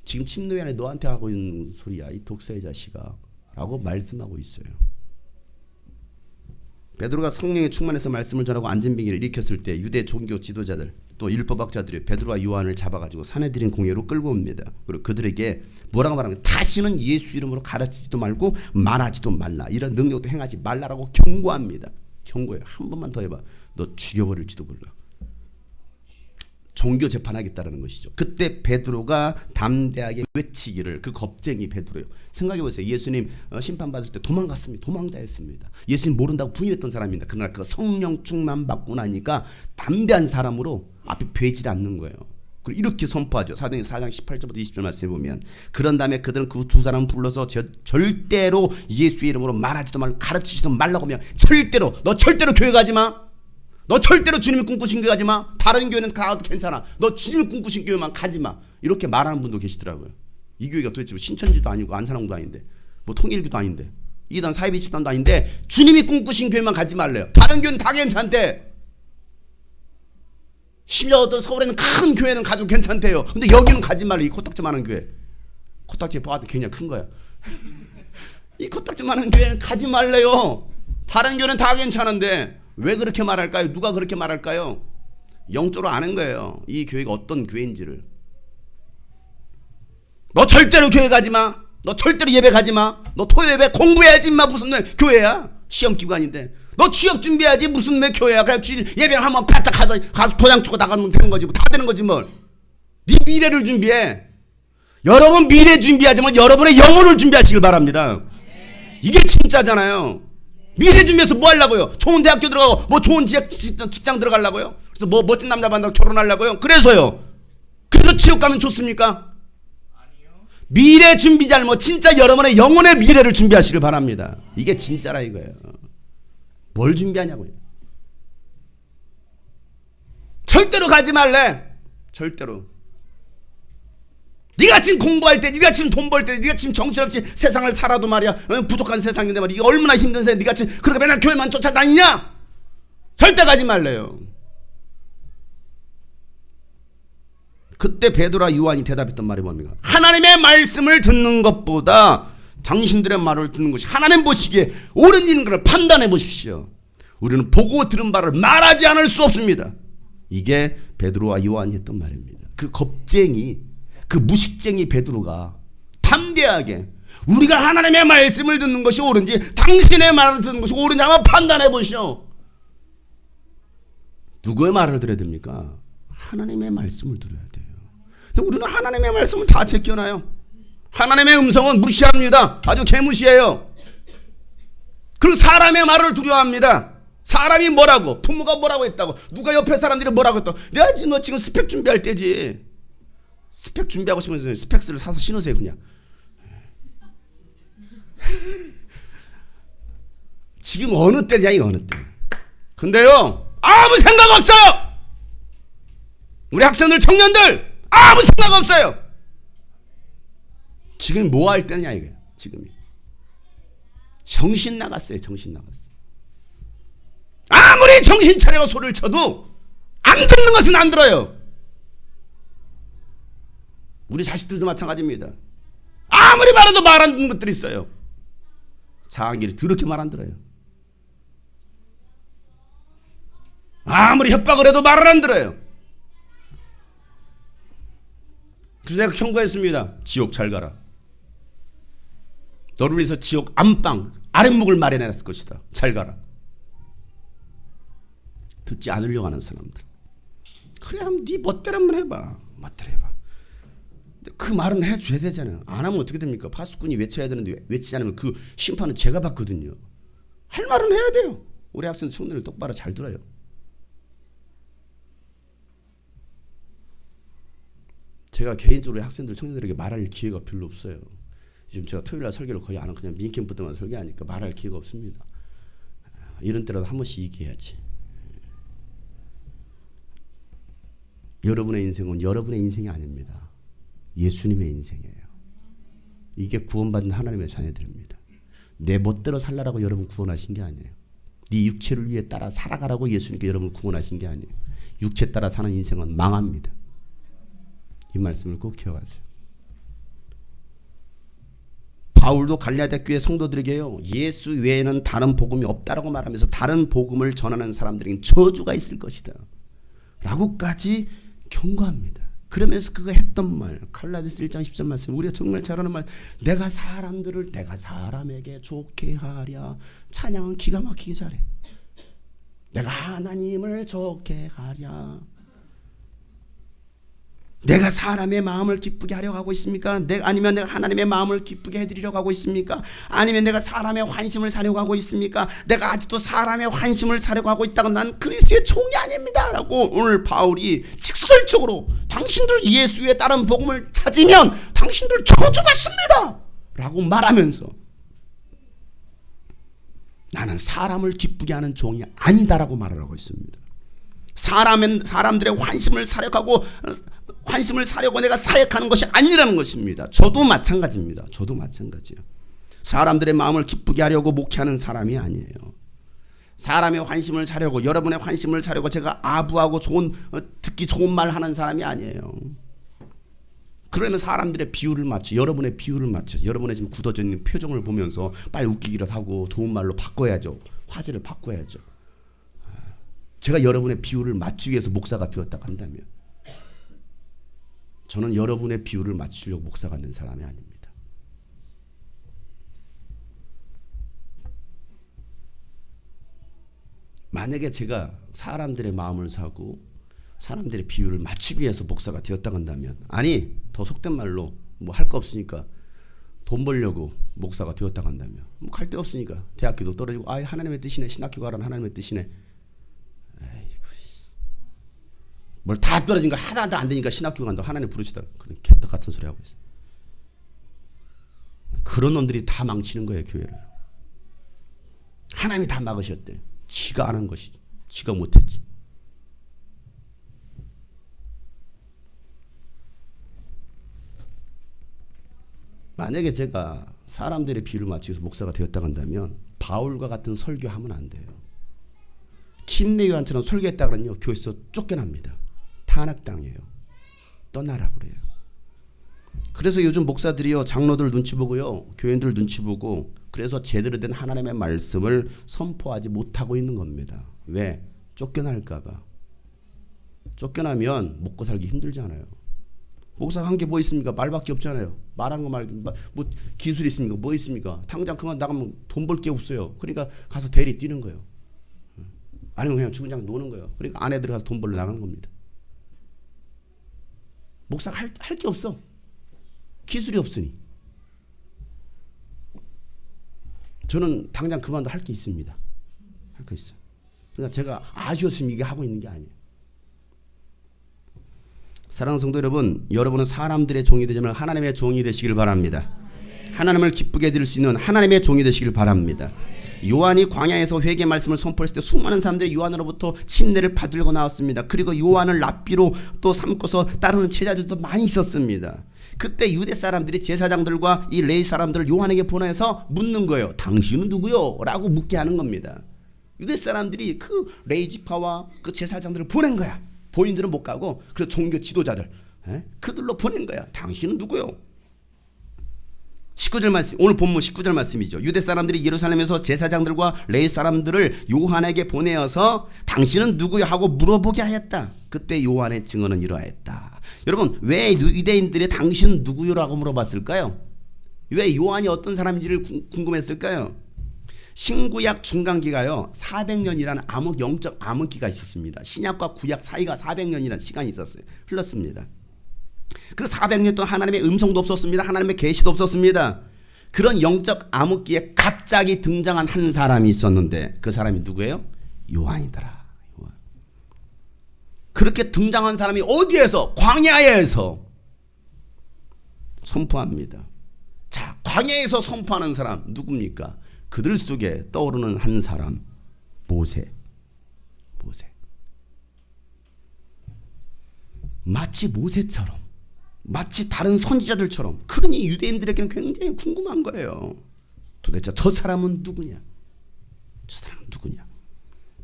지금 침노에 너한테 하고 있는 소리야, 이 독사의 자식아 라고 말씀하고 있어요. 베드로가 성령에 충만해서 말씀을 전하고 안진뱅이를 일으켰을 때 유대 종교 지도자들 또 율법학자들이 베드로와 요한을 잡아가지고 산헤드린 공회로 끌고 옵니다. 그리고 그들에게 뭐라고 말하면 다시는 예수 이름으로 가르치지도 말고 말하지도 말라, 이런 능력도 행하지 말라라고 경고합니다. 경고해요. 한 번만 더 해봐, 너 죽여버릴지도 몰라. 종교 재판하겠다라는 것이죠. 그때 베드로가 담대하게 외치기를, 그 겁쟁이 베드로요. 생각해보세요. 예수님 심판받을 때 도망갔습니다. 도망자였습니다. 예수님 모른다고 부인했던 사람입니다. 그러나 그 성령 충만 받고 나니까 담대한 사람으로 앞에 배질 않는 거예요. 그리고 이렇게 선포하죠. 사도행전 4장 18절부터 20절 말씀해 보면 그런 다음에 그들은 그 두 사람을 불러서 절대로 예수의 이름으로 말하지도 말고 가르치지도 말라고 하며 너 절대로 교회 가지 마. 너 절대로 주님이 꿈꾸신 교회 가지 마. 다른 교회는 가도 괜찮아. 너 주님이 꿈꾸신 교회만 가지 마. 이렇게 말하는 분도 계시더라고요. 이 교회가 도대체 신천지도 아니고 안산항도 아닌데 뭐 통일교도 아닌데 이단 사이비 집단도 아닌데 주님이 꿈꾸신 교회만 가지 말래요. 다른 교회는 다 괜찮대. 심지어 어떤 서울에는 큰 교회는 가도 괜찮대요. 근데 여기는 가지 말래. 이 코딱지 많은 교회. 코딱지 봐도 굉장히 큰 거야. 이 코딱지 많은 교회는 가지 말래요. 다른 교회는 다 괜찮은데 왜 그렇게 말할까요? 누가 그렇게 말할까요? 영적으로 아는 거예요. 이 교회가 어떤 교회인지를. 너 절대로 교회 가지 마. 너 절대로 예배 가지 마. 너 토요 예배 공부해야지 마. 무슨 교회야? 시험 기관인데. 너 취업 준비해야지. 무슨 왜 교회야? 그냥 예배 한번 바짝 가서 도장 찍고 나가면 되는 거지. 다 되는 거지 뭘. 네 미래를 준비해. 여러분 미래 준비하지만 여러분의 영혼을 준비하시길 바랍니다. 이게 진짜잖아요. 미래 준비해서 뭐 하려고요? 좋은 대학교 들어가고 뭐 좋은 직장 들어가려고요? 그래서 뭐 멋진 남자 만나서 결혼하려고요? 그래서요. 그래서 지옥 가면 좋습니까? 미래 준비 잘못 진짜 여러분의 영혼의 미래를 준비하시길 바랍니다. 이게 진짜라 이거예요. 뭘 준비하냐고요. 절대로 가지 말래. 절대로. 네가 지금 공부할 때, 네가 지금 돈 벌 때, 네가 지금 정신없이 세상을 살아도 말이야 부족한 세상인데 말이야. 이게 얼마나 힘든 세상. 네가 지금 그렇게 맨날 교회만 쫓아다니냐? 절대 가지 말래요. 그때 베드로와 요한이 대답했던 말이 뭡니까? 하나님의 말씀을 듣는 것보다 당신들의 말을 듣는 것이 하나님 보시기에 옳은 일인 것을 판단해 보십시오. 우리는 보고 들은 바를 말하지 않을 수 없습니다. 이게 베드로와 요한이 했던 말입니다. 그 겁쟁이, 그 무식쟁이 베드로가 담대하게 우리가 하나님의 말씀을 듣는 것이 옳은지 당신의 말을 듣는 것이 옳은지 한번 판단해 보시오. 누구의 말을 들어야 됩니까? 하나님의 말씀을 들어야 돼요. 근데 우리는 하나님의 말씀을 다 제껴놔요. 하나님의 음성은 무시합니다. 아주 개무시해요. 그리고 사람의 말을 두려워합니다. 사람이 뭐라고, 부모가 뭐라고 했다고, 누가 옆에 사람들이 뭐라고 했다고. 내가 지금 너 지금 스펙 준비할 때지. 스펙 준비하고 싶으면 스펙스를 사서 신으세요 그냥. 지금 어느 때냐 이 어느 때. 근데요 아무 생각 없어. 우리 학생들 청년들 아무 생각 없어요. 지금 뭐 할 때냐 이거예요. 지금이 정신 나갔어요. 정신 나갔어. 아무리 정신 차리고 소리를 쳐도 안 듣는 것은 안 들어요. 우리 자식들도 마찬가지입니다. 아무리 말해도 말 안 듣는 것들이 있어요. 장학일이 더럽게 말 안 들어요. 아무리 협박을 해도 말을 안 들어요. 그래서 내가 경고했습니다. 지옥 잘 가라. 너를 위해서 지옥 안방 아랫목을 마련해놨을 것이다. 잘 가라. 듣지 않으려고 하는 사람들. 그래 한번 네 멋대로 한번 해봐. 멋대로 해봐. 그 말은 해줘야 되잖아요. 안 하면 어떻게 됩니까? 파수꾼이 외쳐야 되는데 외치지 않으면 그 심판은 제가 받거든요. 할 말은 해야 돼요. 우리 학생들 청년을 똑바로 잘 들어요. 제가 개인적으로 학생들 청년들에게 말할 기회가 별로 없어요. 지금 제가 토요일날 설교를 거의 안 하고 그냥 민캠프 때만 설교하니까 말할 기회가 없습니다. 이런 때라도 한 번씩 얘기해야지. 여러분의 인생은 여러분의 인생이 아닙니다. 예수님의 인생이에요. 이게 구원받은 하나님의 자녀들입니다. 내 멋대로 살라라고 여러분 구원하신 게 아니에요. 네 육체를 위해 따라 살아가라고 예수님께 여러분 구원하신 게 아니에요. 육체 따라 사는 인생은 망합니다. 이 말씀을 꼭 기억하세요. 바울도 갈라디아 교회 성도들에게요. 예수 외에는 다른 복음이 없다라고 말하면서 다른 복음을 전하는 사람들에게는 저주가 있을 것이다. 라고까지 경고합니다. 그러면서 그가 했던 말 갈라디아서 1장 10절 말씀 우리가 정말 잘하는 말 내가 사람에게 좋게 하랴. 찬양은 기가 막히게 잘해. 내가 하나님을 좋게 하랴. 내가 사람의 마음을 기쁘게 하려고 하고 있습니까? 아니면 내가 하나님의 마음을 기쁘게 해드리려고 하고 있습니까? 아니면 내가 사람의 환심을 사려고 하고 있습니까? 내가 아직도 사람의 환심을 사려고 하고 있다고 난 그리스도의 종이 아닙니다 라고 오늘 바울이 직설적으로 당신들 예수의 다른 복음을 찾으면 당신들 저주받습니다 라고 말하면서 나는 사람을 기쁘게 하는 종이 아니다라고 말을 하고 있습니다. 사람들의 환심을 사려고 내가 사역하는 것이 아니라는 것입니다. 저도 마찬가지입니다. 저도 마찬가지예요. 사람들의 마음을 기쁘게 하려고 목회하는 사람이 아니에요. 사람의 환심을 사려고, 여러분의 환심을 사려고 제가 아부하고 듣기 좋은 말 하는 사람이 아니에요. 그러면 사람들의 비율을 맞춰, 여러분의 비율을 맞춰, 여러분의 지금 굳어져 있는 표정을 보면서 빨리 웃기기라도 하고 좋은 말로 바꿔야죠. 화제를 바꿔야죠. 제가 여러분의 비율을 맞추기 위해서 목사가 되었다고 한다면 저는 여러분의 비율을 맞추려고 목사가 된 사람이 아닙니다. 만약에 제가 사람들의 마음을 사고 사람들의 비율을 맞추기 위해서 목사가 되었다고 한다면, 아니 더 속된 말로 뭐 할 거 없으니까 돈 벌려고 목사가 되었다고 한다면, 뭐 갈 데 없으니까 대학교도 떨어지고 아 하나님의 뜻이네, 신학교 가라는 하나님의 뜻이네, 뭘 다 떨어진 거 하나도 안 되니까 신학교 간다고 하나님 부르시다, 그런 개떡 같은 소리 하고 있어. 그런 놈들이 다 망치는 거예요 교회를. 하나님이 다 막으셨대. 지가 안 한 것이지, 지가 못했지. 만약에 제가 사람들의 비율을 맞추기 위해서 목사가 되었다고 한다면 바울과 같은 설교하면 안 돼요. 침례요한처럼 설교했다 그러면요 교회에서 쫓겨납니다. 탄압당해요. 떠나라 그래요. 그래서 요즘 목사들이요 장로들 눈치 보고요 교인들 눈치 보고 그래서 제대로 된 하나님의 말씀을 선포하지 못하고 있는 겁니다. 왜? 쫓겨날까 봐. 쫓겨나면 먹고 살기 힘들잖아요. 목사가 한 게 뭐 있습니까? 말밖에 없잖아요. 말한 거 말고 뭐 기술이 있습니까? 뭐 있습니까? 당장 그만 나가면 돈 벌 게 없어요. 그러니까 가서 대리 뛰는 거예요. 아니면 그냥 주구장 노는 거예요. 그러니까 안에 들어가서 돈 벌러 나가는 겁니다. 목사가 할 게 없어. 기술이 없으니. 저는 당장 그만도 할 게 있습니다. 할 거 있어요. 그러니까 제가 아쉬웠으면 이게 하고 있는 게 아니에요. 사랑하는 성도 여러분, 여러분은 사람들의 종이 되지만 하나님의 종이 되시길 바랍니다. 하나님을 기쁘게 해드릴 수 있는 하나님의 종이 되시길 바랍니다. 요한이 광야에서 회개 말씀을 선포했을 때 수많은 사람들이 요한으로부터 침례를 받으려고 나왔습니다. 그리고 요한을 랍비로 또 삼고서 따르는 제자들도 많이 있었습니다. 그때 유대 사람들이 제사장들과 이 레위 사람들을 요한에게 보내서 묻는 거예요. 당신은 누구요? 라고 묻게 하는 겁니다. 유대 사람들이 그 레위 지파와 그 제사장들을 보낸 거야. 본인들은 못 가고 그래서 종교 지도자들 그들로 보낸 거야. 당신은 누구요? 19절 말씀, 오늘 본문 19절 말씀이죠. 유대 사람들이 예루살렘에서 제사장들과 레위 사람들을 요한에게 보내어서 당신은 누구요? 하고 물어보게 하였다. 그때 요한의 증언은 이러하였다. 여러분, 왜 유대인들이 당신은 누구요라고 물어봤을까요? 왜 요한이 어떤 사람인지를 궁금했을까요? 신구약 중간기가요 400년이라는 영적 암흑기가 있었습니다. 신약과 구약 사이가 400년이라는 시간이 있었어요. 흘렀습니다. 그 400년 동안 하나님의 음성도 없었습니다. 하나님의 계시도 없었습니다. 그런 영적 암흑기에 갑자기 등장한 한 사람이 있었는데 그 사람이 누구예요? 요한이더라. 요한. 그렇게 등장한 사람이 어디에서? 광야에서 선포합니다. 자, 광야에서 선포하는 사람 누굽니까? 그들 속에 떠오르는 한 사람, 모세. 마치 모세처럼, 마치 다른 선지자들처럼. 그러니 유대인들에게는 굉장히 궁금한 거예요. 도대체 저 사람은 누구냐? 저 사람은 누구냐?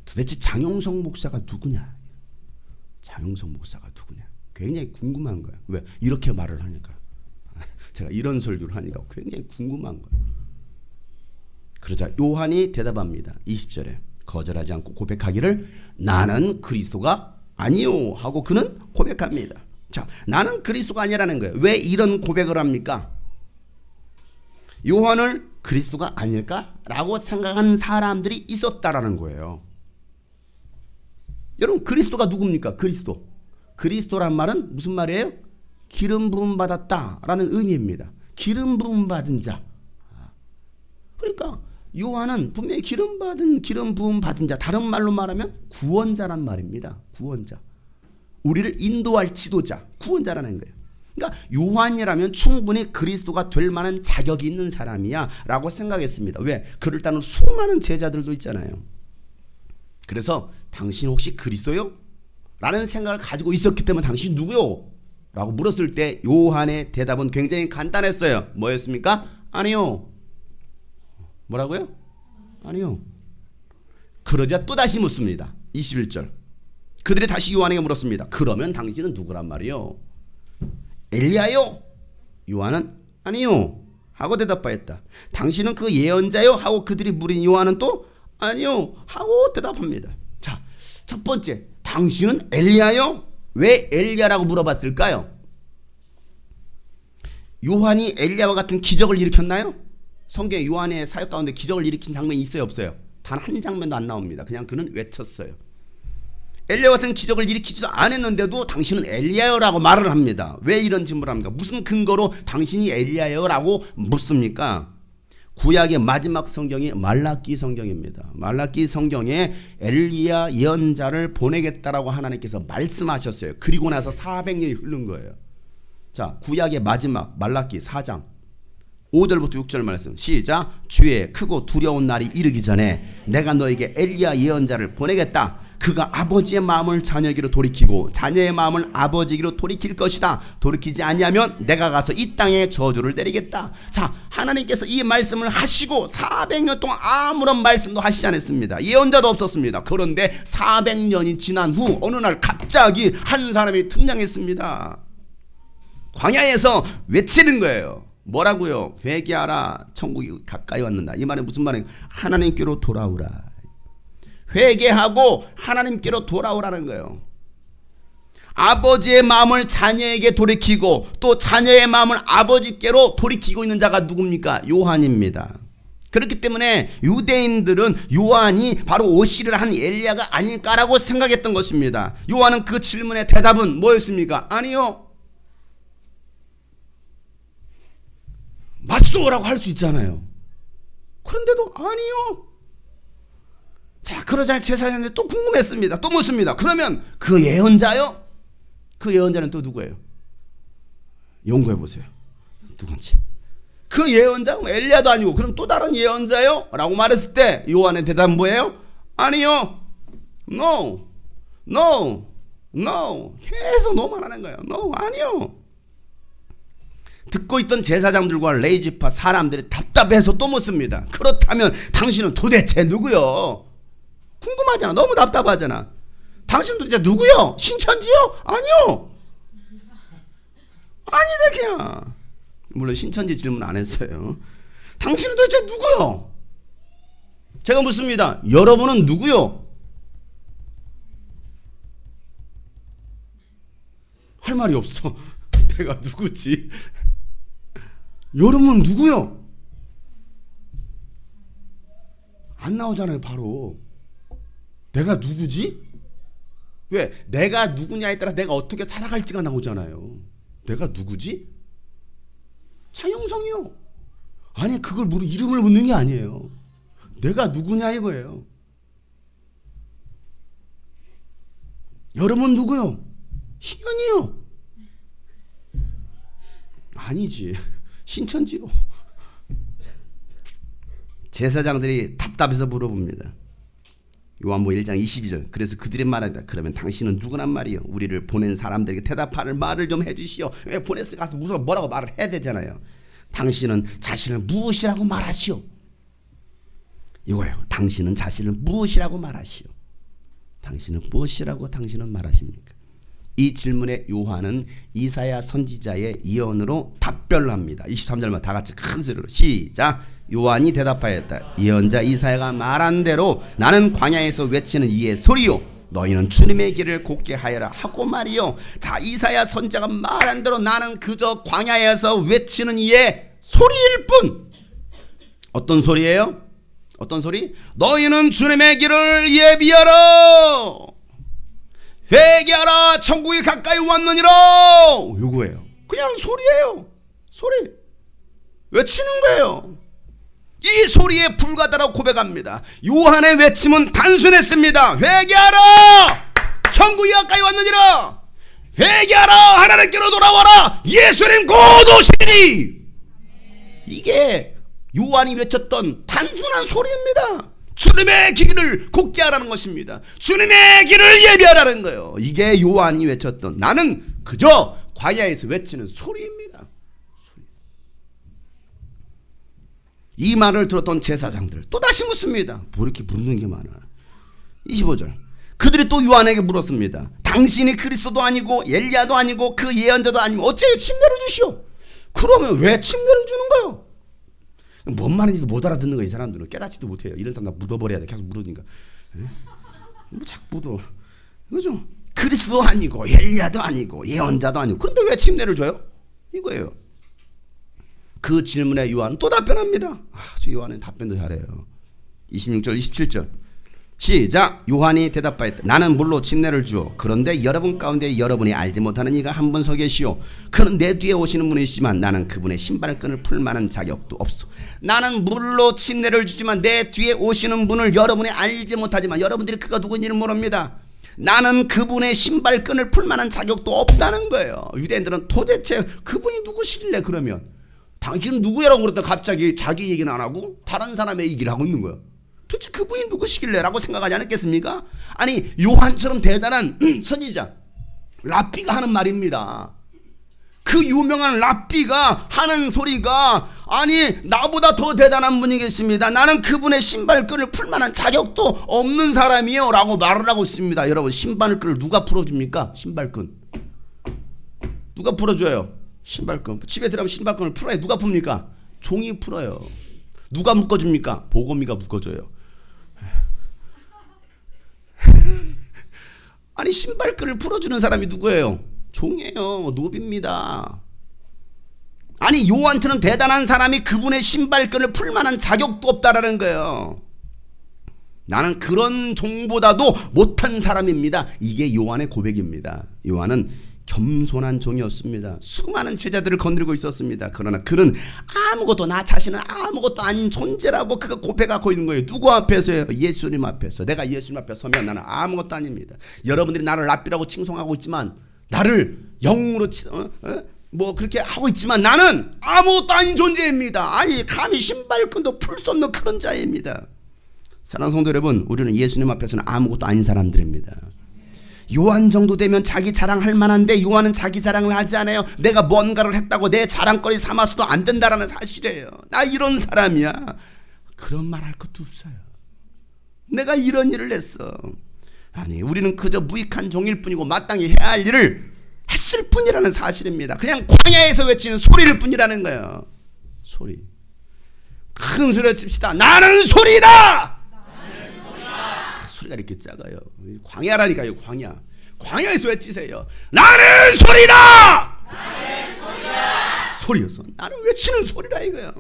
도대체 장용석 목사가 누구냐? 장용석 목사가 누구냐? 굉장히 궁금한 거예요. 왜? 이렇게 말을 하니까. 제가 이런 설교를 하니까 굉장히 궁금한 거예요. 그러자 요한이 대답합니다. 20절에 거절하지 않고 고백하기를 나는 그리스도가 아니요 하고 그는 고백합니다. 자, 나는 그리스도가 아니라는 거예요. 왜 이런 고백을 합니까? 요한을 그리스도가 아닐까라고 생각하는 사람들이 있었다라는 거예요. 여러분, 그리스도가 누굽니까? 그리스도란 말은 무슨 말이에요? 기름 부음 받았다라는 의미입니다. 기름 부음 받은 자. 그러니까 요한은 분명히 기름 부음 받은 자, 다른 말로 말하면 구원자란 말입니다. 구원자. 우리를 인도할 지도자, 구원자라는 거예요. 그러니까 요한이라면 충분히 그리스도가 될 만한 자격이 있는 사람이야 라고 생각했습니다. 왜? 그를 따르는 수많은 제자들도 있잖아요. 그래서 당신 혹시 그리스도요? 라는 생각을 가지고 있었기 때문에 당신 누구요? 라고 물었을 때 요한의 대답은 굉장히 간단했어요. 뭐였습니까? 아니요. 뭐라고요? 아니요. 그러자 또다시 묻습니다. 21절. 그들이 다시 요한에게 물었습니다. 그러면 당신은 누구란 말이요? 엘리야요? 요한은 아니요 하고 대답하였다. 당신은 그 예언자요? 하고 그들이 물은 요한은 또 아니요 하고 대답합니다. 자, 첫 번째, 당신은 엘리야요? 왜 엘리야라고 물어봤을까요? 요한이 엘리야와 같은 기적을 일으켰나요? 성경에 요한의 사역 가운데 기적을 일으킨 장면이 있어요, 없어요? 단 한 장면도 안 나옵니다. 그냥 그는 외쳤어요. 엘리야 같은 기적을 일으키지도 않았는데도 당신은 엘리야요라고 말을 합니다. 왜 이런 질문을 합니까? 무슨 근거로 당신이 엘리야요라고 묻습니까? 구약의 마지막 성경이 말라기 성경입니다. 말라기 성경에 엘리야 예언자를 보내겠다라고 하나님께서 말씀하셨어요. 그리고 나서 400년이 흐른 거예요. 자, 구약의 마지막 말라기 4장 5절부터 6절 말씀 시작. 주의 크고 두려운 날이 이르기 전에 내가 너에게 엘리야 예언자를 보내겠다. 그가 아버지의 마음을 자녀에게로 돌이키고 자녀의 마음을 아버지에게로 돌이킬 것이다. 돌이키지 아니하면 내가 가서 이 땅에 저주를 내리겠다. 자, 하나님께서 이 말씀을 하시고 400년 동안 아무런 말씀도 하시지 않았습니다. 예언자도 없었습니다. 그런데 400년이 지난 후 어느 날 갑자기 한 사람이 등장했습니다. 광야에서 외치는 거예요. 뭐라고요? 회개하라, 천국이 가까이 왔는다. 이 말은 무슨 말이에요? 하나님께로 돌아오라. 회개하고 하나님께로 돌아오라는 거예요. 아버지의 마음을 자녀에게 돌이키고 또 자녀의 마음을 아버지께로 돌이키고 있는 자가 누굽니까? 요한입니다. 그렇기 때문에 유대인들은 요한이 바로 오시리라 한 엘리야가 아닐까라고 생각했던 것입니다. 요한은 그 질문의 대답은 뭐였습니까? 아니요. 맞소라고 할 수 있잖아요. 그런데도 아니요. 자, 그러자 제사장들이 또 궁금했습니다. 또 묻습니다. 그러면 그 예언자요? 그 예언자는 또 누구예요? 연구해 보세요. 누군지. 그 예언자는 엘리야도 아니고 그럼 또 다른 예언자요? 라고 말했을 때 요한의 대답은 뭐예요? 아니요. No. No. No. 계속 no만 하는 거예요. No. 아니요. 듣고 있던 제사장들과 레위지파 사람들이 답답해서 또 묻습니다. 그렇다면 당신은 도대체 누구요? 궁금하잖아. 너무 답답하잖아. 당신 도대체 누구요? 신천지요? 아니요. 아니다 그냥. 물론 신천지 질문 안 했어요. 당신은 도대체 누구요? 제가 묻습니다. 여러분은 누구요? 할 말이 없어. 내가 누구지? 여러분은 누구요? 안 나오잖아요. 바로. 내가 누구지? 왜? 내가 누구냐에 따라 내가 어떻게 살아갈지가 나오잖아요. 내가 누구지? 차영성이요. 아니 그걸 이름을 묻는 게 아니에요. 내가 누구냐 이거예요. 여러분 누구요? 희연이요. 아니지. 신천지요. 제사장들이 답답해서 물어봅니다. 요한복음 1장 22절. 그래서 그들이 말하다. 그러면 당신은 누구란 말이요? 우리를 보낸 사람들에게 대답할 말을 좀 해주시오. 왜 보냈을 가서 무슨 뭐라고 말을 해야 되잖아요. 당신은 자신을 무엇이라고 말하시오? 이거예요. 당신은 자신을 무엇이라고 말하시오? 당신은 무엇이라고 당신은 말하십니까? 이 질문에 요한은 이사야 선지자의 예언으로 답변을 합니다. 23절만 다 같이 큰 소리로 시작. 요한이 대답하였다. 예언자 이사야가 말한 대로 나는 광야에서 외치는 이의 소리요 너희는 주님의 길을 곧게 하여라 하고 말이요. 자, 이사야 선지자가 말한 대로 나는 그저 광야에서 외치는 이의 소리일 뿐. 어떤 소리예요? 어떤 소리? 너희는 주님의 길을 예비하라. 회개하라. 천국이 가까이 왔느니라. 요거예요. 그냥 소리예요. 소리. 외치는 거예요. 이 소리에 불과하다고 고백합니다. 요한의 외침은 단순했습니다. 회개하라! 천국이 가까이 왔느니라. 회개하라! 하나님께로 돌아와라! 예수님 곧 오시리니. 이게 요한이 외쳤던 단순한 소리입니다. 주님의 길을 곱게 하라는 것입니다. 주님의 길을 예비하라는 거예요. 이게 요한이 외쳤던, 나는 그저 광야에서 외치는 소리입니다. 이 말을 들었던 제사장들 또다시 묻습니다. 뭐 이렇게 묻는 게 많아. 25절. 그들이 또 요한에게 물었습니다. 당신이 그리스도도 아니고 엘리야도 아니고 그 예언자도 아니면 어째 침례를 주시오? 그러면 왜 침례를 주는 거요? 뭔 말인지도 못 알아듣는 거야. 이 사람들은 깨닫지도 못해요. 이런 사람 다 묻어버려야 돼. 계속 물으니까. 뭐 자꾸 묻어. 그죠? 그리스도 아니고 엘리야도 아니고 예언자도 아니고 그런데 왜 침례를 줘요? 이거예요. 그 질문에 요한은 또 답변합니다. 저 요한은 답변도 잘해요. 26절 27절 시작. 요한이 대답하였다. 나는 물로 침례를 주어 그런데 여러분 가운데 여러분이 알지 못하는 이가 한 분 서 계시오. 그는 내 뒤에 오시는 분이시지만 나는 그분의 신발끈을 풀 만한 자격도 없소. 나는 물로 침례를 주지만 내 뒤에 오시는 분을 여러분이 알지 못하지만 여러분들이 그가 누구인지는 모릅니다. 나는 그분의 신발끈을 풀 만한 자격도 없다는 거예요. 유대인들은 도대체 그분이 누구시길래 그러면 당신은 누구야라고 그랬더니 갑자기 자기 얘기는 안 하고 다른 사람의 얘기를 하고 있는 거야. 도대체 그분이 누구시길래 라고 생각하지 않았겠습니까? 아니 요한처럼 대단한 선지자 랍비가 하는 말입니다. 그 유명한 랍비가 하는 소리가 아니 나보다 더 대단한 분이 계십니다. 나는 그분의 신발끈을 풀만한 자격도 없는 사람이요 라고 말을 하고 있습니다. 여러분 신발끈을 누가 풀어줍니까? 신발끈 누가 풀어줘요? 신발끈. 집에 들어가면 신발끈을 풀어야 누가 풉니까? 종이 풀어요. 누가 묶어줍니까? 보검이가 묶어줘요. 아니 신발끈을 풀어주는 사람이 누구예요? 종이에요. 노비입니다. 아니 요한처럼 대단한 사람이 그분의 신발끈을 풀 만한 자격도 없다라는 거예요. 나는 그런 종보다도 못한 사람입니다. 이게 요한의 고백입니다. 요한은 겸손한 종이었습니다. 수많은 제자들을 건드리고 있었습니다. 그러나 그는 아무것도 나 자신은 아무것도 아닌 존재라고 그가 고백하고 있는 거예요. 누구 앞에서요? 예수님 앞에서. 내가 예수님 앞에 서면 나는 아무것도 아닙니다. 여러분들이 나를 랍비라고 칭송하고 있지만 나를 영으로 뭐 그렇게 하고 있지만 나는 아무것도 아닌 존재입니다. 아니 감히 신발끈도 풀 수 없는 그런 자입니다. 사랑하는 성도 여러분, 우리는 예수님 앞에서는 아무것도 아닌 사람들입니다. 요한 정도 되면 자기 자랑할 만한데 요한은 자기 자랑을 하지 않아요. 내가 뭔가를 했다고 내 자랑거리 삼아서도 안 된다라는 사실이에요. 나 이런 사람이야. 그런 말 할 것도 없어요. 내가 이런 일을 했어. 아니 우리는 그저 무익한 종일 뿐이고 마땅히 해야 할 일을 했을 뿐이라는 사실입니다. 그냥 광야에서 외치는 소리일 뿐이라는 거예요. 소리. 큰 소리로 칩시다. 나는 소리다. 소리가 이렇게 작아요. 광야라니까요. 광야에서 외치세요. 나는 소리다. 나는 소리다. 소리였어. 나는 외치는 소리라 이거예요.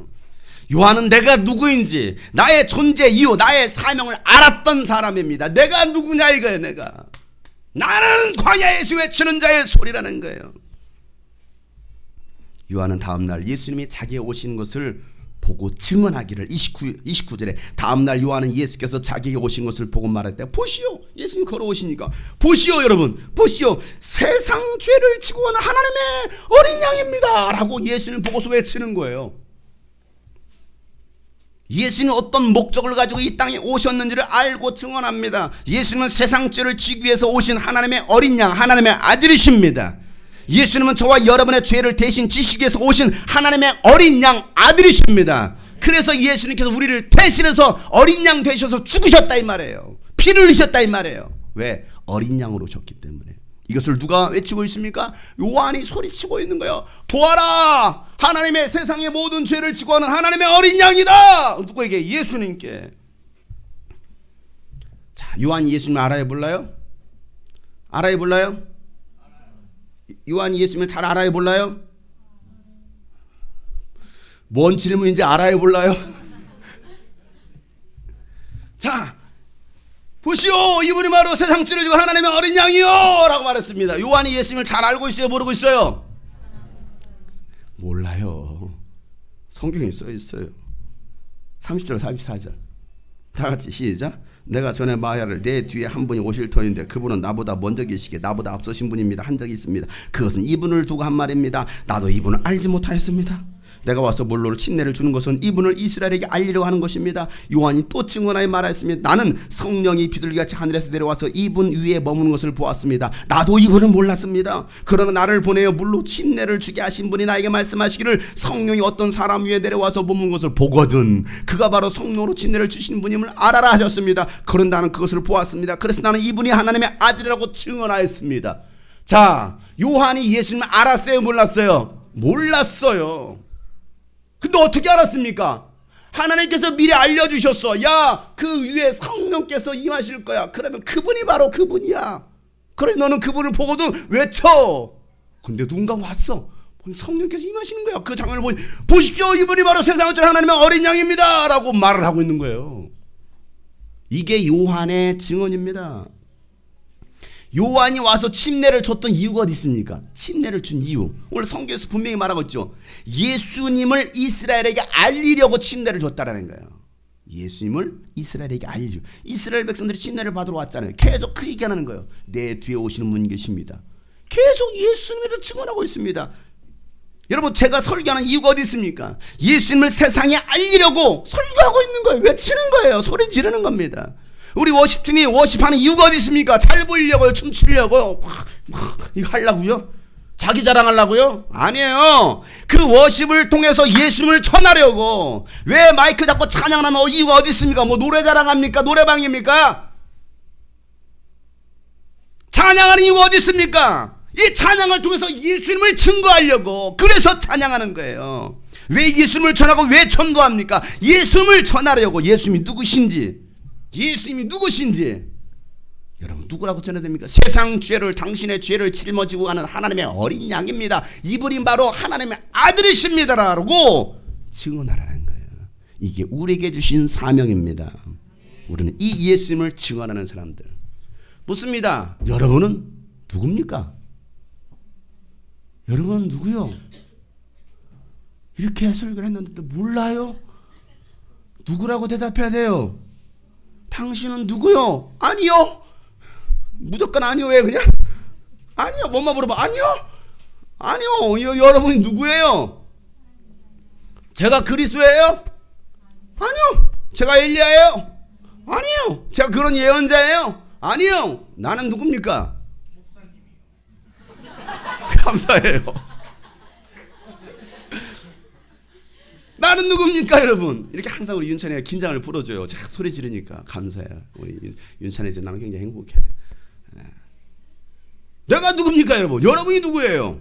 요한은 내가 누구인지 나의 존재 이유 나의 사명을 알았던 사람입니다. 내가 누구냐 이거예요. 내가 나는 광야에서 외치는 자의 소리라는 거예요. 요한은 다음날 예수님이 자기의 오신 것을 보고 증언하기를 29절에 다음날 요한은 예수께서 자기에게 오신 것을 보고 말했다. 보시오. 예수님 걸어오시니까 보시오. 여러분 보시오. 세상 죄를 지고 오는 하나님의 어린 양입니다 라고 예수님을 보고서 외치는 거예요. 예수님은 어떤 목적을 가지고 이 땅에 오셨는지를 알고 증언합니다. 예수님은 세상 죄를 지기 위해서 오신 하나님의 어린 양 하나님의 아들이십니다. 예수님은 저와 여러분의 죄를 대신 지시기 위해서 오신 하나님의 어린 양 아들이십니다. 그래서 예수님께서 우리를 대신해서 어린 양 되셔서 죽으셨다 이 말이에요. 피를 흘리셨다 이 말이에요. 왜? 어린 양으로 오셨기 때문에. 이것을 누가 외치고 있습니까? 요한이 소리치고 있는 거예요. 보아라, 하나님의 세상의 모든 죄를 지고 하는 하나님의 어린 양이다. 누구에게? 예수님께. 자, 요한이 예수님을 알아야 몰라요? 알아야 몰라요? 요한이 예수님을 잘 알아야 몰라요? 뭔 질문인지 알아야 몰라요? 자, 보시오, 이분이 바로 세상 죄를 지고 하나님의 어린 양이요 라고 말했습니다. 요한이 예수님을 잘 알고 있어요? 모르고 있어요? 성경에 써 있어요. 30절 34절 다 같이 시작. 내가 전에 마야를 내 뒤에 한 분이 오실 터인데 그분은 나보다 먼저 계시게 나보다 앞서신 분입니다 한 적이 있습니다. 그것은 이분을 두고 한 말입니다. 나도 이분을 알지 못하였습니다. 내가 와서 물로 침례를 주는 것은 이분을 이스라엘에게 알리려고 하는 것입니다. 요한이 또 증언하여 말하였습니다. 나는 성령이 비둘기같이 하늘에서 내려와서 이분 위에 머무는 것을 보았습니다. 나도 이분을 몰랐습니다. 그러나 나를 보내어 물로 침례를 주게 하신 분이 나에게 말씀하시기를 성령이 어떤 사람 위에 내려와서 머무는 것을 보거든 그가 바로 성령으로 침례를 주신 분임을 알아라 하셨습니다. 그런 나는 그것을 보았습니다. 그래서 나는 이분이 하나님의 아들이라고 증언하였습니다. 자, 요한이 예수님을 알았어요? 몰랐어요? 몰랐어요. 근데 어떻게 알았습니까? 하나님께서 미리 알려주셨어. 야, 그 위에 성령께서 임하실 거야. 그러면 그분이 바로 그분이야. 그래, 너는 그분을 보고도 외쳐. 근데 누군가 왔어. 성령께서 임하시는 거야. 그 장면을 보십시오. 이분이 바로 세상을 전 하나님의 어린 양입니다 라고 말을 하고 있는 거예요. 이게 요한의 증언입니다. 요한이 와서 침례를 줬던 이유가 어디 있습니까? 침례를 준 이유. 오늘 성경에서 분명히 말하고 있죠. 예수님을 이스라엘에게 알리려고 침례를 줬다라는 거예요. 예수님을 이스라엘에게 알리려고. 이스라엘 백성들이 침례를 받으러 왔잖아요. 계속 그 얘기하는 거예요. 내 뒤에 오시는 분이 계십니다. 계속 예수님에 대해서 증언하고 있습니다. 여러분, 제가 설교하는 이유가 어디 있습니까? 예수님을 세상에 알리려고 설교하고 있는 거예요. 외치는 거예요. 소리 지르는 겁니다. 우리 워십팀이 워십하는 이유가 어디 있습니까? 잘 보이려고요? 춤추려고요? 이거 하려고요? 자기 자랑하려고요? 아니에요. 그 워십을 통해서 예수님을 전하려고. 왜 마이크 잡고 찬양하는 이유가 어디 있습니까? 뭐 노래 자랑합니까? 노래방입니까? 찬양하는 이유가 어디 있습니까? 이 찬양을 통해서 예수님을 증거하려고. 그래서 찬양하는 거예요. 왜 예수님을 전하고 왜 전도합니까? 예수님을 전하려고. 예수님이 누구신지, 예수님이 누구신지 여러분 누구라고 전해야 됩니까? 세상 죄를, 당신의 죄를 짊어지고 가는 하나님의 어린 양입니다. 이분이 바로 하나님의 아들이십니다라고 증언하라는 거예요. 이게 우리에게 주신 사명입니다. 우리는 이 예수님을 증언하는 사람들. 묻습니다. 여러분은 누굽니까? 여러분은 누구요? 이렇게 설교를 했는데 몰라요? 누구라고 대답해야 돼요? 당신은 누구요? 아니요. 무조건 아니요. 왜 그냥? 아니요. 뭐만 물어봐. 아니요. 아니요. 여러분이 누구예요? 제가 그리스도예요? 아니요. 제가 엘리야예요? 아니요. 제가 그런 예언자예요? 아니요. 나는 누굽니까? 감사해요. 나는 누굽니까 여러분? 이렇게 항상 우리 윤찬이가 긴장을 풀어줘요. 제가 소리 지르니까 감사해요. 우리 윤찬이한테 나는 굉장히 행복해. 내가 누굽니까 여러분? 여러분이 누구예요?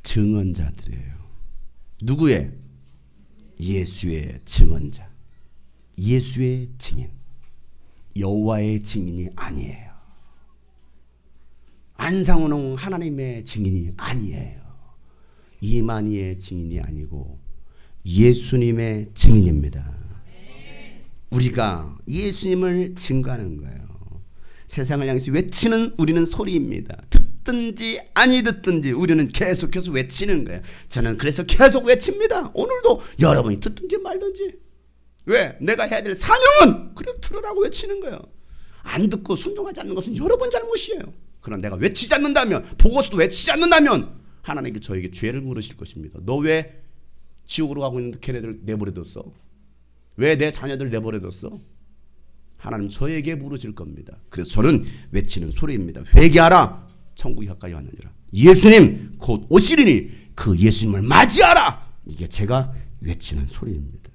증언자들이에요. 누구의? 예수의 증언자. 예수의 증인. 여호와의 증인이 아니에요. 안상훈은 하나님의 증인이 아니에요. 이만희의 증인이 아니고 예수님의 증인입니다. 우리가 예수님을 증거하는 거예요. 세상을 향해서 외치는 우리는 소리입니다. 듣든지 아니 듣든지 우리는 계속해서 외치는 거예요. 저는 그래서 계속 외칩니다. 오늘도 여러분이 듣든지 말든지. 왜? 내가 해야 될 사명은 그래 들으라고 외치는 거예요. 안 듣고 순종하지 않는 것은 여러분 잘못이에요. 그러나 내가 외치지 않는다면, 보고서도 외치지 않는다면 하나님께 저에게 죄를 물으실 것입니다. 너 왜 지옥으로 가고 있는 걔네들 내버려뒀어? 왜 내 자녀들 내버려뒀어? 하나님 저에게 물으실 겁니다. 그래서 저는 외치는 소리입니다. 회개하라, 천국이 가까이 왔느니라. 예수님 곧 오시리니 그 예수님을 맞이하라. 이게 제가 외치는 소리입니다.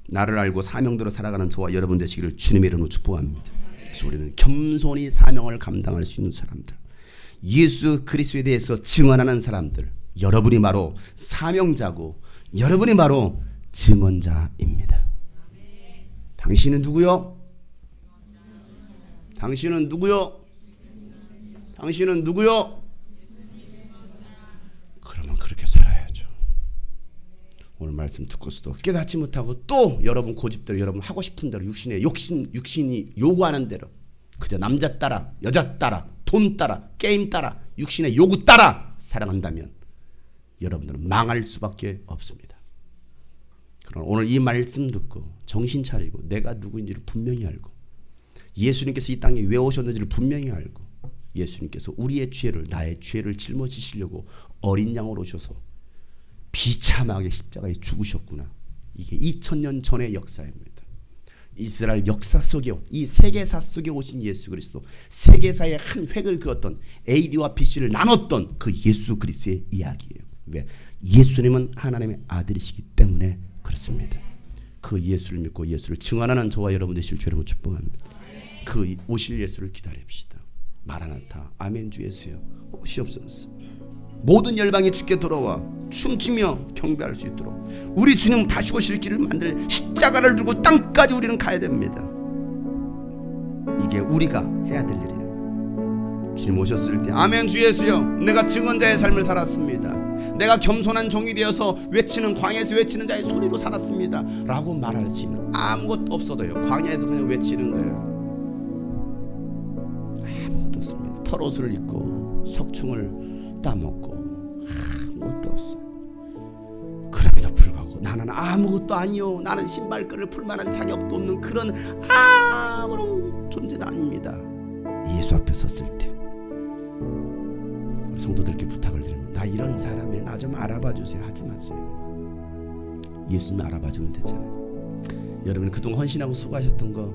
나를 알고 사명대로 살아가는 저와 여러분 되시기를 주님의 이름으로 축복합니다. 그래서 우리는 겸손히 사명을 감당할 수 있는 사람들, 예수 그리스도에 대해서 증언하는 사람들, 여러분이 바로 사명자고 여러분이 바로 증언자입니다. 당신은 누구요? 당신은 누구요? 당신은 누구요? 그러면 그렇게 살아야죠. 오늘 말씀 듣고서도 깨닫지 못하고 또 여러분 고집대로, 여러분 하고 싶은 대로, 육신이 요구하는 대로 그저 남자 따라, 여자 따라, 돈 따라, 게임 따라, 육신의 요구 따라 살아간다면 여러분들은 망할 수밖에 없습니다. 그러나 오늘 이 말씀 듣고 정신 차리고 내가 누구인지를 분명히 알고 예수님께서 이 땅에 왜 오셨는지를 분명히 알고 예수님께서 우리의 죄를 나의 죄를 짊어지시려고 어린 양으로 오셔서 비참하게 십자가에 죽으셨구나. 이게 2000년 전의 역사입니다. 이스라엘 역사 속에 이 세계사 속에 오신 예수 그리스도, 세계사의 한 획을 그었던 AD와 BC를 나눴던 그 예수 그리스도의 이야기예요. 왜? 예수님은 하나님의 아들이시기 때문에 그렇습니다. 그 예수를 믿고 예수를 증언하는 저와 여러분 되실 주 여러분 축복합니다. 그 오실 예수를 기다립시다. 마라나타, 아멘. 주 예수여 오시옵소서. 모든 열방이 주께 돌아와 춤추며 경배할 수 있도록 우리 주님 다시 오실 길을 만들 십자가를 들고 땅까지 우리는 가야 됩니다. 이게 우리가 해야 될 일이에요. 주님 오셨을 때 아멘. 주 예수여 내가 증언자의 삶을 살았습니다. 내가 겸손한 종이 되어서 외치는, 광야에서 외치는 자의 소리로 살았습니다 라고 말할 수 있는 아무것도 없어도요, 광야에서 그냥 외치는 거예요. 아무것도 없습니다. 털옷을 입고 석충을 따먹고 아무것도 없어요. 그럼에도 불구하고 나는 아무것도 아니요, 나는 신발끈을 풀 만한 자격도 없는 그런 아무런 존재도 아닙니다. 예수 앞에 섰을 때 우리 성도들께 부탁을 드립니다. 나 이런 사람이에요, 나 좀 알아봐 주세요 하지 마세요. 예수님 알아봐 주면 되잖아요. 여러분 그동안 헌신하고 수고하셨던 거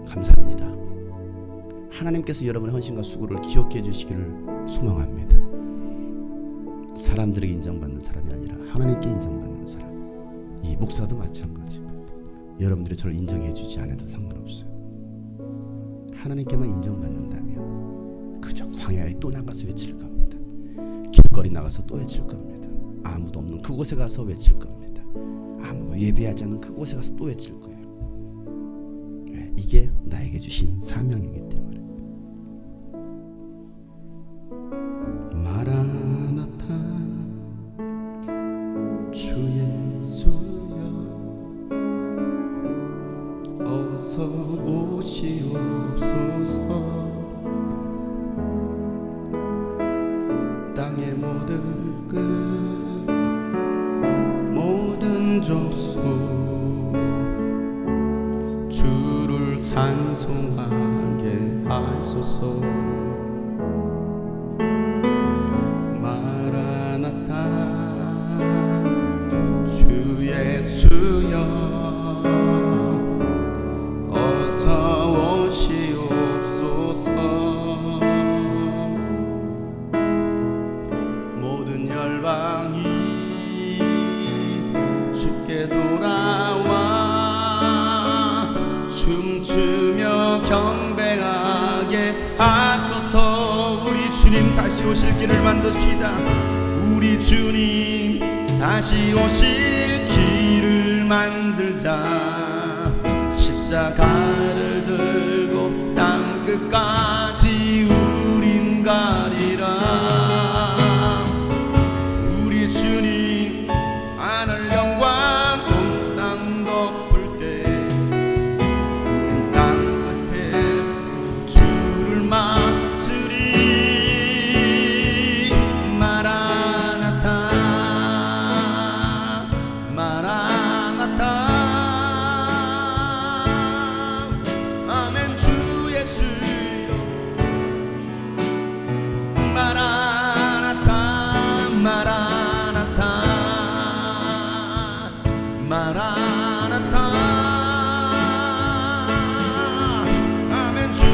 감사합니다. 하나님께서 여러분의 헌신과 수고를 기억해 주시기를 소망합니다. 사람들에게 인정받는 사람이 아니라 하나님께 인정받는 사람. 이 목사도 마찬가지. 여러분들이 저를 인정해 주지 않아도 상관없어요. 하나님께만 인정받는다면 그저 광야에 또 나가서 외칠 겁니다. 길거리 나가서 또 외칠 겁니다. 아무도 없는 그곳에 가서 외칠 겁니다. 아무도 예배하지 않는 그곳에 가서 또 외칠 거예요. 왜? 이게 나에게 주신 사명이기 때문에. 마라나타 주 예수여 어서 오시옵소서. 땅의 모든 끝 모든 족속 주를 찬송하게 하소서. 주 예수여 어서 오시옵소서. 모든 열방이 주께 돌아와 춤추며 경배하게 하소서. 우리 주님 다시 오실 길을 만드시다. 우리 주님 다시 오실 길을 만들자. 십자가를 들고 땅끝까지 우린 가리라. 우리 주님 하늘 영광 온 땅 덮을 때 땅 끝에서 주를 맞으리. 마라나타 아멘. 주 예수여 마라나타 마라나타 마라나타 아멘. 주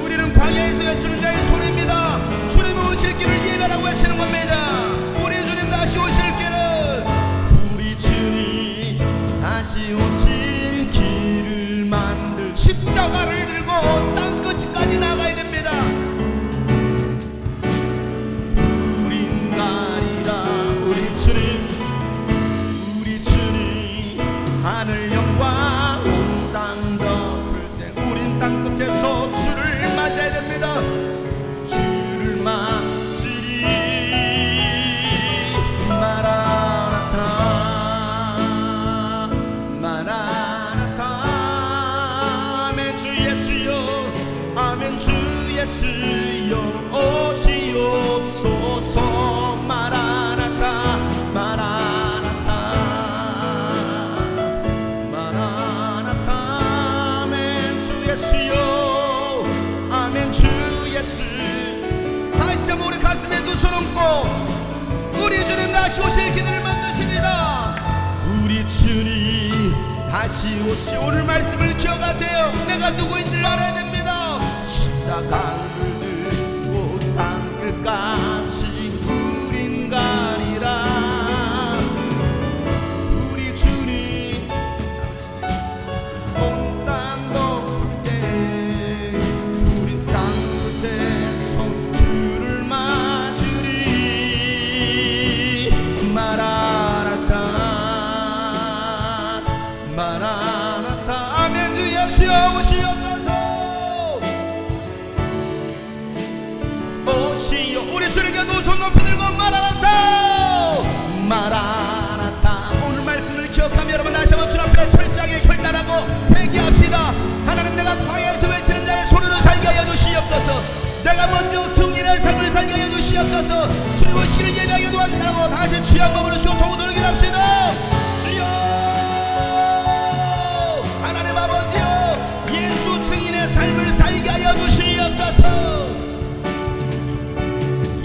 우리는 광야에서 외치는 자의 소리입니다. 주님 오실 길을 예배라고 외치는 겁니다. 우리 주님 다시 오실 길을, 우리 주님 다시 오실 길을 만들 십자가를 들고 땅끝까지 나가야 됩니다. 우린 가리라. 우리 주님 하늘 영광 온 땅 덮을 때 우린 땅끝에서 주를 맞아야 됩니다. 주를 맞으리. 마라나타 마라나타 아멘. 주 예수여 아멘. 주 예수여 오시옵소서. 마라나타 두 손 얹고 우리 주님 다시 오실 기회를 만드십니다. 우리 주님 다시 오시 오늘 말씀을 기억하세요. 내가 누구인 줄 알아야 됩니다. 십자가를 들고 땅끝까지 우린 가리라. 우리 주님 온 땅 덮을 때 우린 땅 끝에서 주를 맞으리. 마라나타 마라나타. 아멘. 주 예수여 오시옵소서. 오시오. 우리 주님께 두 손 높이 들고 마라나타 마라나타. 오늘 말씀을 기억하며 여러분 다시 한번 주 앞에 철저하게 결단하고 회개합시다. 하나님, 내가 광야에서 외치는 자의 소리로 살게 하여 주시옵소서. 내가 먼저 등일의 삶을 살게 하여 주시옵소서. 주님 오시기를 예배하게 도와주라고 다같이 주여 한번 부르시고 통성을 기도합시다. 주여 하나님 아버지여, 예수 증인의 삶을 살게 하여 주시옵소서.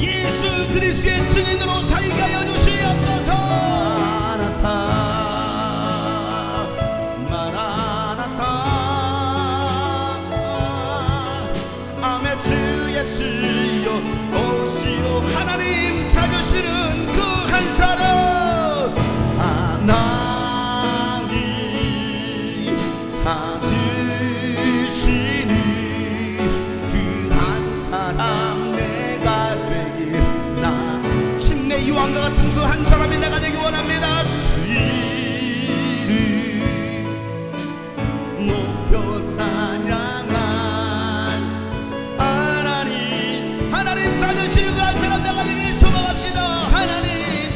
예수 그리스도의 증인으로 살게 하여 주시옵소서. 마라나타 마라나타. 아멘. 주 예수여 오시오. 하나님 찾으시는 그 한 사람, 하나님 찾으시는 그 한 사람 내가 되길, 나 침례 요한과 같은 그 한 사람이 내가 되기 원합니다. 주의를 높여 찬양한 하나님, 하나님 찾으시는 그 한 사람 내가 되기를 소망합시다. 하나님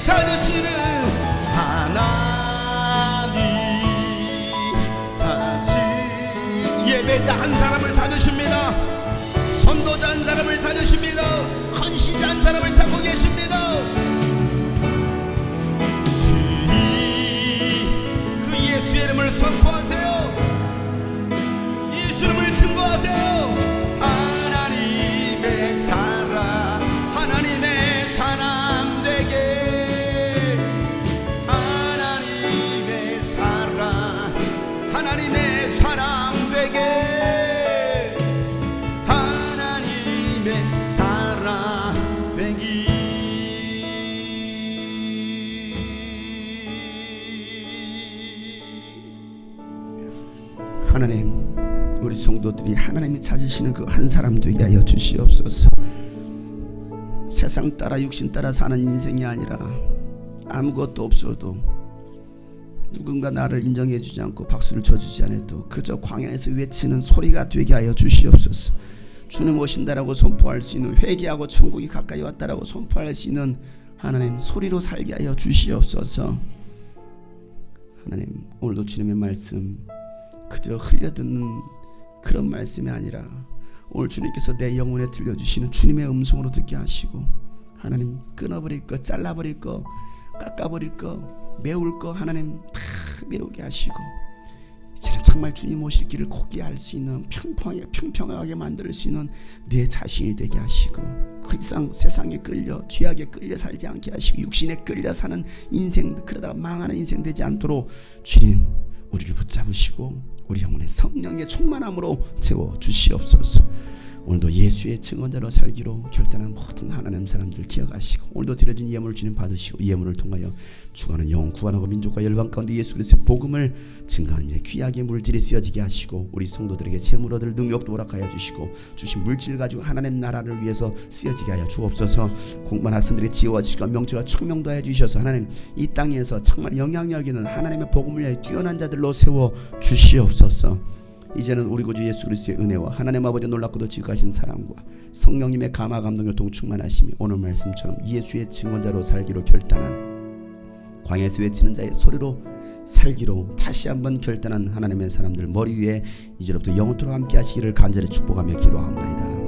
찾으시는 하나님 찾으 예배자 한 사람을 찾으십니다. 선도자 한 사람을 찾으십니다. 헌신자 한 사람을 찾고 계십니다. 그 예수의 이름을 선포하세요. 예수 이름을 증거하세요. 하나님의 사랑, 하나님의 사람 되게. 하나님의 사랑, 하나님의 사람 되게. 하나님, 우리 성도들이 하나님이 찾으시는 그 한 사람 되게 하여 주시옵소서. 세상 따라 육신 따라 사는 인생이 아니라 아무것도 없어도 누군가 나를 인정해 주지 않고 박수를 쳐주지 않아도 그저 광야에서 외치는 소리가 되게 하여 주시옵소서. 주님 오신다라고 선포할 수 있는, 회개하고 천국이 가까이 왔다라고 선포할 수 있는 하나님 소리로 살게 하여 주시옵소서. 하나님, 오늘도 주님의 말씀 그저 흘려듣는 그런 말씀이 아니라 오늘 주님께서 내 영혼에 들려주시는 주님의 음성으로 듣게 하시고, 하나님 끊어버릴 거, 잘라버릴 거, 깎아버릴 거, 메울 거 하나님 다 메우게 하시고, 이제는 정말 주님 오실 길을 곱게 할 수 있는, 평평하게 만들 수 있는 내 자신이 되게 하시고, 그 이상 세상에 끌려 죄악에 끌려 살지 않게 하시고, 육신에 끌려 사는 인생, 그러다가 망하는 인생 되지 않도록 주님 우리를 붙잡으시고 우리 영혼의 성령의 충만함으로 채워 주시옵소서. 오늘도 예수의 증언자로 살기로 결단한 모든 하나님 사람들 기억하시고, 오늘도 드려진 예물을 주님 받으시고, 예물을 통하여 죽어가는 영혼 구원하고 민족과 열방 가운데 예수 그리스도의 복음을 증거하는 일에 귀하게 물질이 쓰여지게 하시고, 우리 성도들에게 재물 얻을 능력도 허락하여 주시고, 주신 물질 가지고 하나님 나라를 위해서 쓰여지게 하여 주옵소서. 공부한 학생들의 지혜와 지식과 명철과 청명도 하여 주셔서 하나님 이 땅에서 정말 영향력 있는 하나님의 복음을 위해 뛰어난 자들로 세워 주시옵소서. 이제는 우리 구주 예수 그리스도의 은혜와 하나님 아버지의 놀랍고도 지극하신 사랑과 성령님의 감화 감동 교통 충만하심이 오늘 말씀처럼 예수의 증언자로 살기로 결단한, 광야에서 외치는 자의 소리로 살기로 다시 한번 결단한 하나님의 사람들 머리 위에 이제부터 영원토록 함께 하시기를 간절히 축복하며 기도합니다.